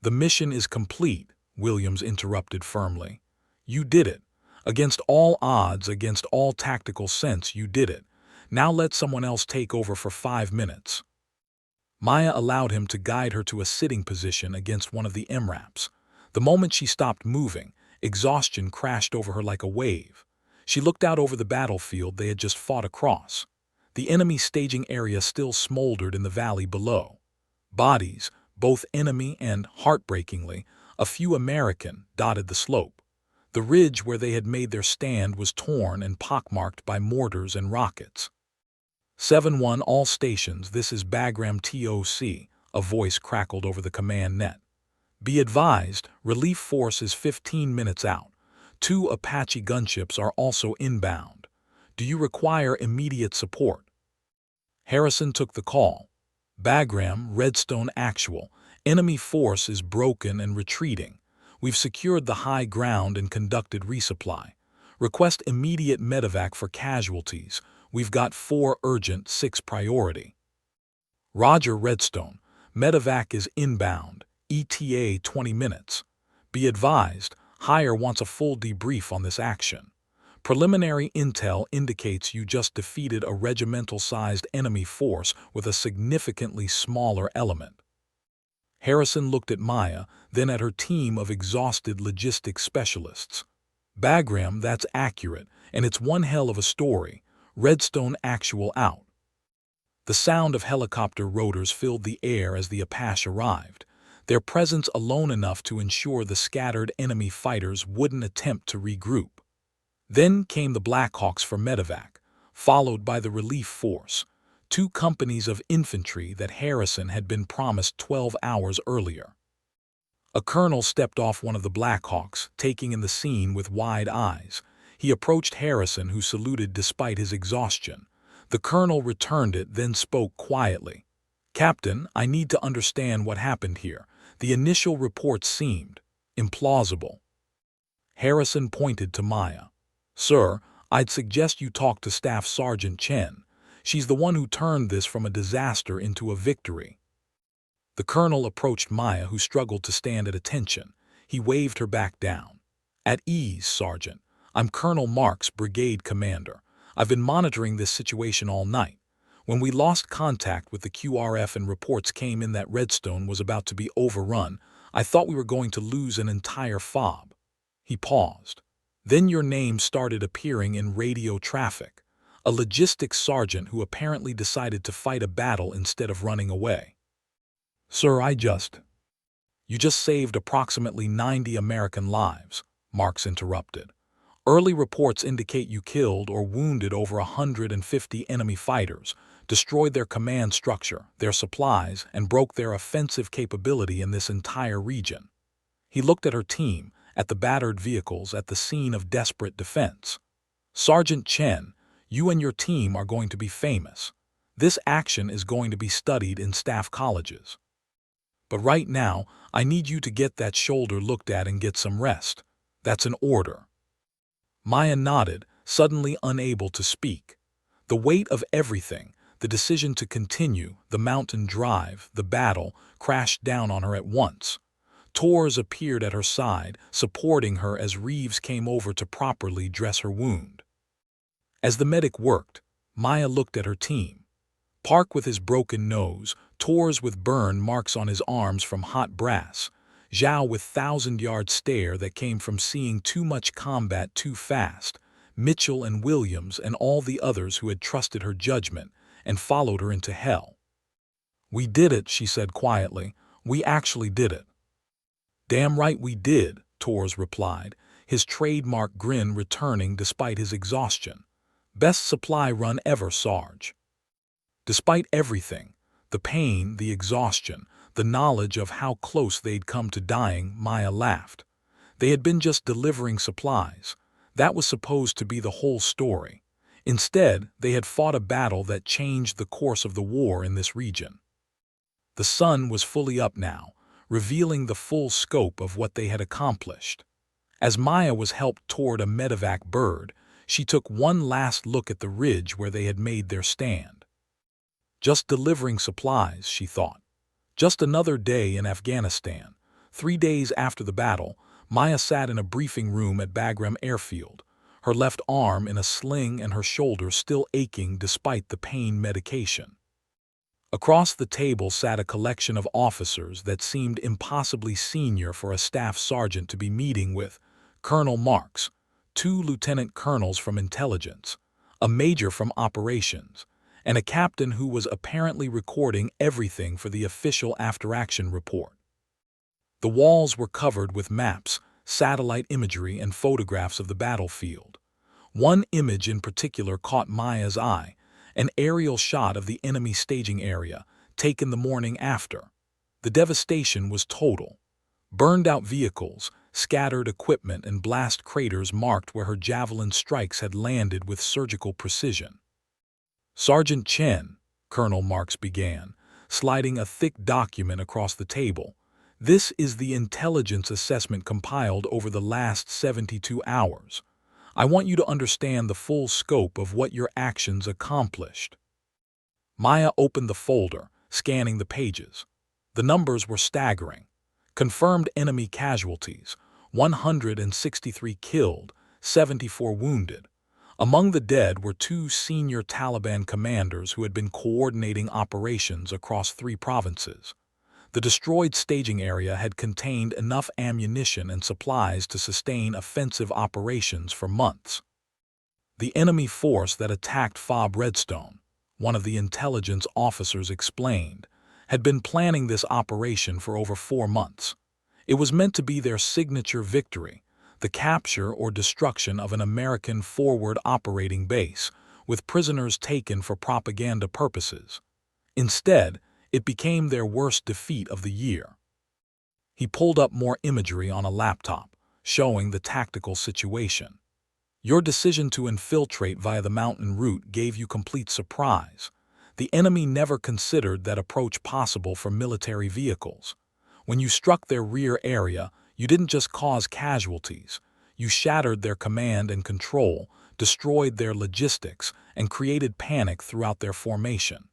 "The mission is complete," Williams interrupted firmly. "You did it. Against all odds, against all tactical sense, you did it. Now let someone else take over for 5 minutes. Maya allowed him to guide her to a sitting position against one of the MRAPs. The moment she stopped moving, exhaustion crashed over her like a wave. She looked out over the battlefield they had just fought across. The enemy staging area still smoldered in the valley below. Bodies, both enemy and, heartbreakingly, a few American, dotted the slope. The ridge where they had made their stand was torn and pockmarked by mortars and rockets. 7-1 all stations, this is Bagram TOC, a voice crackled over the command net. Be advised, relief force is 15 minutes out. 2 Apache gunships are also inbound. Do you require immediate support? Harrison took the call. Bagram, Redstone actual. Enemy force is broken and retreating. We've secured the high ground and conducted resupply. Request immediate medevac for casualties. We've got 4 urgent, 6 priority. Roger, Redstone. Medevac is inbound. ETA 20 minutes. Be advised, Higher wants a full debrief on this action. Preliminary intel indicates you just defeated a regimental-sized enemy force with a significantly smaller element. Harrison looked at Maya, then at her team of exhausted logistics specialists. Bagram, that's accurate, and it's one hell of a story. Redstone actual out. The sound of helicopter rotors filled the air as the Apache arrived, their presence alone enough to ensure the scattered enemy fighters wouldn't attempt to regroup. Then came the Blackhawks for medevac, followed by the relief force, 2 companies of infantry that Harrison had been promised 12 hours earlier. A colonel stepped off one of the Blackhawks, taking in the scene with wide eyes. He approached Harrison, who saluted despite his exhaustion. The colonel returned it, then spoke quietly. Captain, I need to understand what happened here. The initial reports seemed implausible. Harrison pointed to Maya. Sir, I'd suggest you talk to Staff Sergeant Chen. She's the one who turned this from a disaster into a victory. The colonel approached Maya, who struggled to stand at attention. He waved her back down. At ease, Sergeant. I'm Colonel Marks, Brigade Commander. I've been monitoring this situation all night. When we lost contact with the QRF and reports came in that Redstone was about to be overrun, I thought we were going to lose an entire FOB. He paused. Then your name started appearing in radio traffic. A logistics sergeant who apparently decided to fight a battle instead of running away. Sir, You just saved approximately 90 American lives, Marks interrupted. Early reports indicate you killed or wounded over 150 enemy fighters, destroyed their command structure, their supplies, and broke their offensive capability in this entire region. He looked at her team, at the battered vehicles, at the scene of desperate defense. Sergeant Chen, you and your team are going to be famous. This action is going to be studied in staff colleges. But right now, I need you to get that shoulder looked at and get some rest. That's an order. Maya nodded, suddenly unable to speak. The weight of everything, the decision to continue, the mountain drive, the battle, crashed down on her at once. Torres appeared at her side, supporting her as Reeves came over to properly dress her wound. As the medic worked, Maya looked at her team. Park with his broken nose, Torres with burn marks on his arms from hot brass, Zhao with 1,000-yard stare that came from seeing too much combat too fast, Mitchell and Williams and all the others who had trusted her judgment and followed her into hell. We did it, she said quietly. We actually did it. Damn right we did, Torres replied, his trademark grin returning despite his exhaustion. Best supply run ever, Sarge. Despite everything, the pain, the exhaustion, the knowledge of how close they'd come to dying, Maya laughed. They had been just delivering supplies. That was supposed to be the whole story. Instead, they had fought a battle that changed the course of the war in this region. The sun was fully up now, revealing the full scope of what they had accomplished. As Maya was helped toward a medevac bird, she took one last look at the ridge where they had made their stand. Just delivering supplies, she thought. Just another day in Afghanistan. 3 days after the battle, Maya sat in a briefing room at Bagram Airfield. her left arm in a sling and her shoulder still aching despite the pain medication. Across the table sat a collection of officers that seemed impossibly senior for a staff sergeant to be meeting with: Colonel Marks, two lieutenant colonels from intelligence, a major from operations, and a captain who was apparently recording everything for the official after-action report. The walls were covered with maps, satellite imagery, and photographs of the battlefield. One image in particular caught Maya's eye: an aerial shot of the enemy staging area, taken the morning after. The devastation was total. Burned-out vehicles, scattered equipment, and blast craters marked where her javelin strikes had landed with surgical precision. "Sergeant Chen," Colonel Marks began, sliding a thick document across the table, "this is the intelligence assessment compiled over the last 72 hours. I want you to understand the full scope of what your actions accomplished." Maya opened the folder, scanning the pages. The numbers were staggering. Confirmed enemy casualties: 163 killed, 74 wounded. Among the dead were two senior Taliban commanders who had been coordinating operations across 3 provinces. The destroyed staging area had contained enough ammunition and supplies to sustain offensive operations for months. The enemy force that attacked Fob Redstone, one of the intelligence officers explained, had been planning this operation for over 4 months. It was meant to be their signature victory, the capture or destruction of an American forward operating base, with prisoners taken for propaganda purposes. Instead, it became their worst defeat of the year. He pulled up more imagery on a laptop, showing the tactical situation. "Your decision to infiltrate via the mountain route gave you complete surprise. The enemy never considered that approach possible for military vehicles. When you struck their rear area, you didn't just cause casualties. You shattered their command and control, destroyed their logistics, and created panic throughout their formation."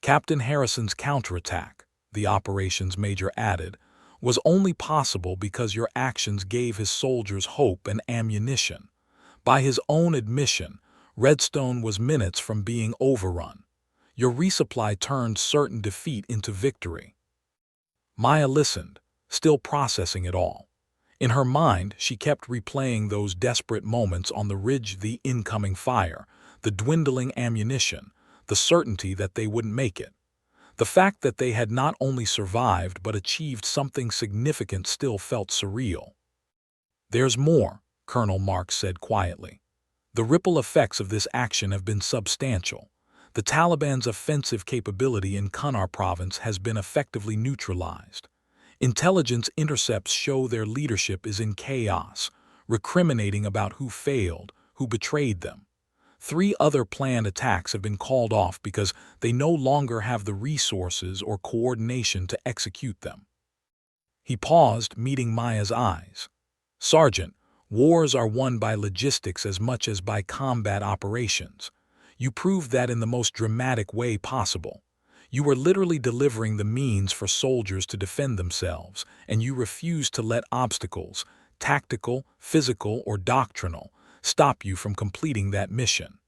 Captain Harrison's counterattack, the operations major added, was only possible because your actions gave his soldiers hope and ammunition. By his own admission, Redstone was minutes from being overrun. Your resupply turned certain defeat into victory. Maya listened, still processing it all. In her mind, she kept replaying those desperate moments on the ridge: the incoming fire, the dwindling ammunition, the certainty that they wouldn't make it. The fact that they had not only survived but achieved something significant still felt surreal. "There's more," Colonel Marks said quietly. "The ripple effects of this action have been substantial. The Taliban's offensive capability in Kunar province has been effectively neutralized. Intelligence intercepts show their leadership is in chaos, recriminating about who failed, who betrayed them. 3 other planned attacks have been called off because they no longer have the resources or coordination to execute them." He paused, meeting Maya's eyes. "Sergeant, wars are won by logistics as much as by combat operations. You proved that in the most dramatic way possible. You were literally delivering the means for soldiers to defend themselves, and you refused to let obstacles, tactical, physical, or doctrinal, stop you from completing that mission."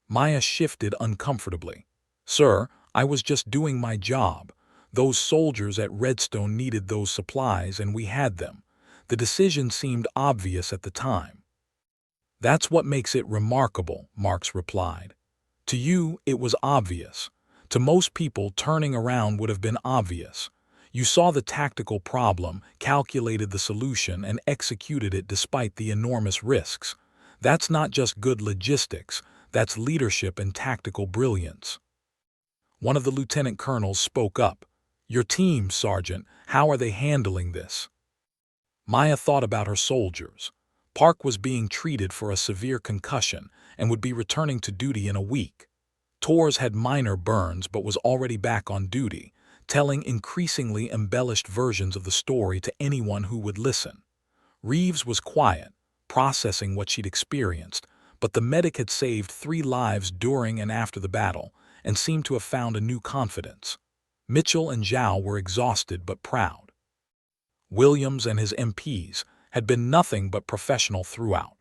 Maya shifted uncomfortably. "Sir, I was just doing my job. Those soldiers at Redstone needed those supplies and we had them. The decision seemed obvious at the time." "That's what makes it remarkable," Marks replied. "To you, it was obvious. To most people, turning around would have been obvious. You saw the tactical problem, calculated the solution, and executed it despite the enormous risks. That's not just good logistics, that's leadership and tactical brilliance." One of the lieutenant colonels spoke up. "Your team, Sergeant, how are they handling this?" Maya thought about her soldiers. Park was being treated for a severe concussion and would be returning to duty in a week. Torres had minor burns but was already back on duty, telling increasingly embellished versions of the story to anyone who would listen. Reeves was quiet, processing what she'd experienced, but the medic had saved 3 lives during and after the battle and seemed to have found a new confidence. Mitchell and Zhao were exhausted but proud. Williams and his MPs had been nothing but professional throughout.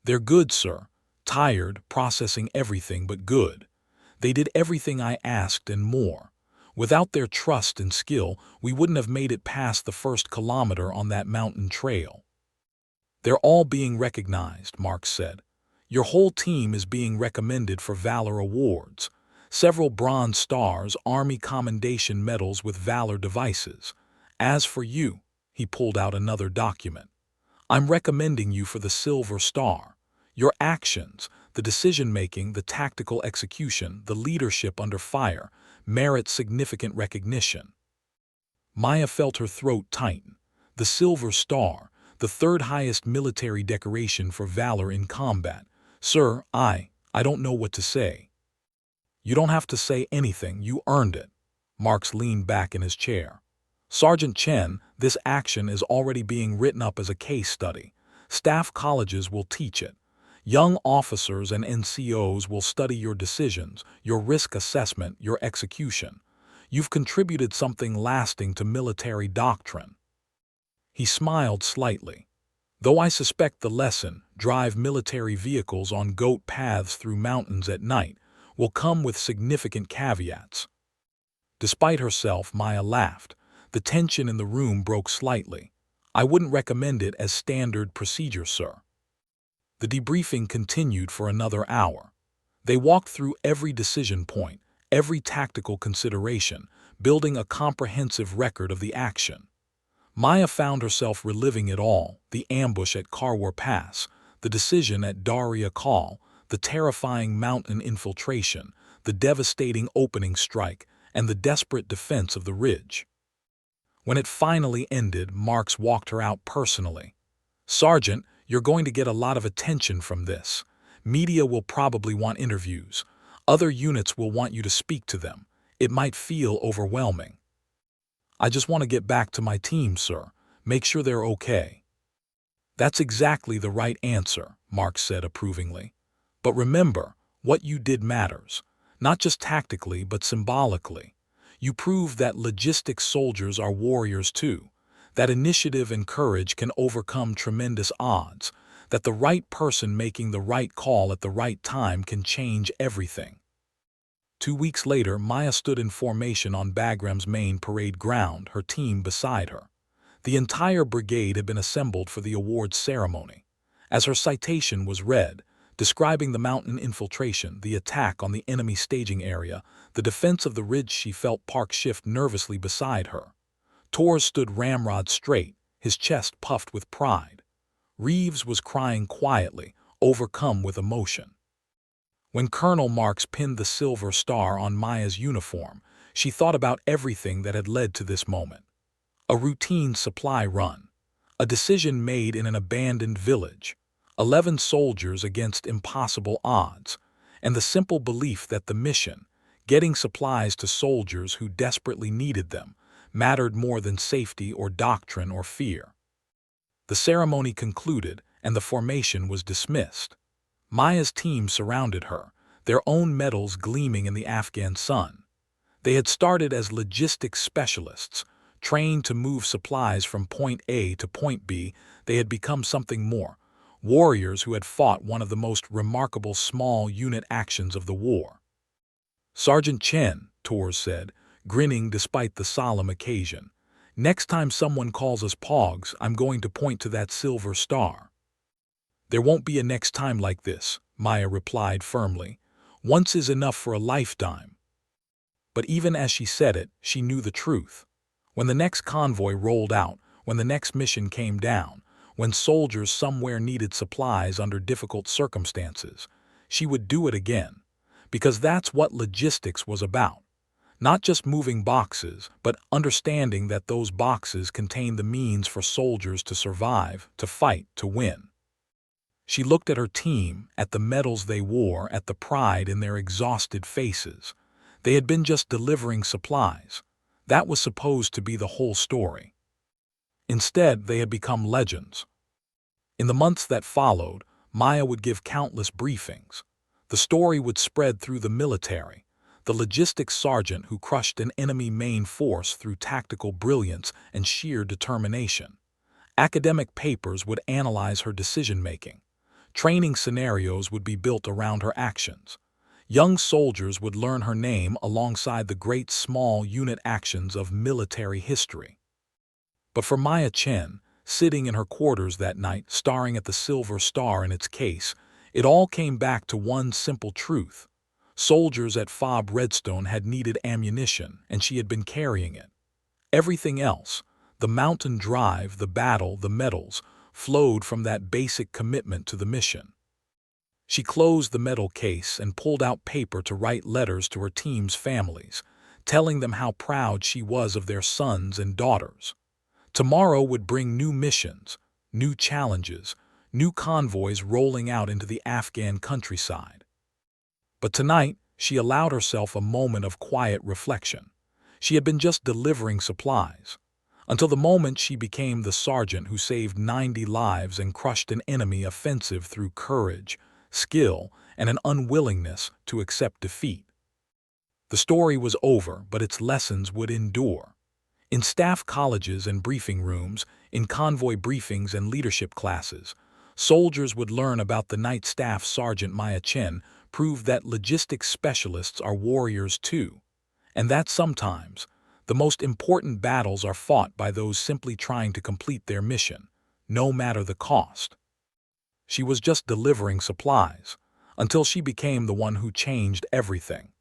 They're good, sir. Tired, processing everything, but good. They did everything I asked and more. Without their trust and skill, we wouldn't have made it past the first kilometer on that mountain trail. They're all being recognized, Mark said. Your whole team is being recommended for Valor Awards. Several Bronze Stars, Army Commendation Medals with Valor devices. As for you, he pulled out another document. I'm recommending you for the Silver Star. Your actions, the decision-making, the tactical execution, the leadership under fire, merit significant recognition. Maya felt her throat tighten. The Silver Star, the third highest military decoration for valor in combat. Sir, I don't know what to say. You don't have to say anything, you earned it. Marks leaned back in his chair. Sergeant Chen, this action is already being written up as a case study. Staff colleges will teach it. Young officers and NCOs will study your decisions, your risk assessment, your execution. You've contributed something lasting to military doctrine. He smiled slightly. Though I suspect the lesson, drive military vehicles on goat paths through mountains at night, will come with significant caveats. Despite herself, Maya laughed. The tension in the room broke slightly. I wouldn't recommend it as standard procedure, sir. The debriefing continued for another hour. They walked through every decision point, every tactical consideration, building a comprehensive record of the action. Maya found herself reliving it all, the ambush at Karwar Pass, the decision at Daria Call, the terrifying mountain infiltration, the devastating opening strike, and the desperate defense of the ridge. When it finally ended, Marks walked her out personally. Sergeant, you're going to get a lot of attention from this. Media will probably want interviews. Other units will want you to speak to them. It might feel overwhelming. I just want to get back to my team, sir. Make sure they're okay. That's exactly the right answer, Mark said approvingly. But remember, what you did matters. Not just tactically, but symbolically. You proved that logistics soldiers are warriors too. That initiative and courage can overcome tremendous odds. That the right person making the right call at the right time can change everything. 2 weeks later, Maya stood in formation on Bagram's main parade ground, her team beside her. The entire brigade had been assembled for the awards ceremony. As her citation was read, describing the mountain infiltration, the attack on the enemy staging area, the defense of the ridge, she felt Park shift nervously beside her. Torres stood ramrod straight, his chest puffed with pride. Reeves was crying quietly, overcome with emotion. When Colonel Marks pinned the silver star on Maya's uniform, she thought about everything that had led to this moment. A routine supply run, a decision made in an abandoned village, 11 soldiers against impossible odds, and the simple belief that the mission, getting supplies to soldiers who desperately needed them, mattered more than safety or doctrine or fear. The ceremony concluded, and the formation was dismissed. Maya's team surrounded her, their own medals gleaming in the Afghan sun. They had started as logistics specialists, trained to move supplies from point A to point B. They had become something more, warriors who had fought one of the most remarkable small unit actions of the war. Sergeant Chen, Torres said, grinning despite the solemn occasion. Next time someone calls us Pogs, I'm going to point to that silver star. There won't be a next time like this, Maya replied firmly. Once is enough for a lifetime. But even as she said it, she knew the truth. When the next convoy rolled out, when the next mission came down, when soldiers somewhere needed supplies under difficult circumstances, she would do it again. Because that's what logistics was about. Not just moving boxes, but understanding that those boxes contained the means for soldiers to survive, to fight, to win. She looked at her team, at the medals they wore, at the pride in their exhausted faces. They had been just delivering supplies. That was supposed to be the whole story. Instead, they had become legends. In the months that followed, Maya would give countless briefings. The story would spread through the military. The logistics sergeant who crushed an enemy main force through tactical brilliance and sheer determination. Academic papers would analyze her decision-making. Training scenarios would be built around her actions. Young soldiers would learn her name alongside the great small unit actions of military history. But for Maya Chen, sitting in her quarters that night, staring at the silver star in its case, it all came back to one simple truth. Soldiers at Fob Redstone had needed ammunition, and she had been carrying it. Everything else, the mountain drive, the battle, the medals, flowed from that basic commitment to the mission. She closed the metal case and pulled out paper to write letters to her team's families, telling them how proud she was of their sons and daughters. Tomorrow would bring new missions, new challenges, new convoys rolling out into the Afghan countryside. But tonight, she allowed herself a moment of quiet reflection. She had been just delivering supplies, until the moment she became the sergeant who saved 90 lives and crushed an enemy offensive through courage, skill, and an unwillingness to accept defeat. The story was over, but its lessons would endure. In staff colleges and briefing rooms, in convoy briefings and leadership classes, soldiers would learn about the night staff sergeant Maya Chen proved that logistics specialists are warriors too, and that sometimes the most important battles are fought by those simply trying to complete their mission, no matter the cost. She was just delivering supplies, until she became the one who changed everything.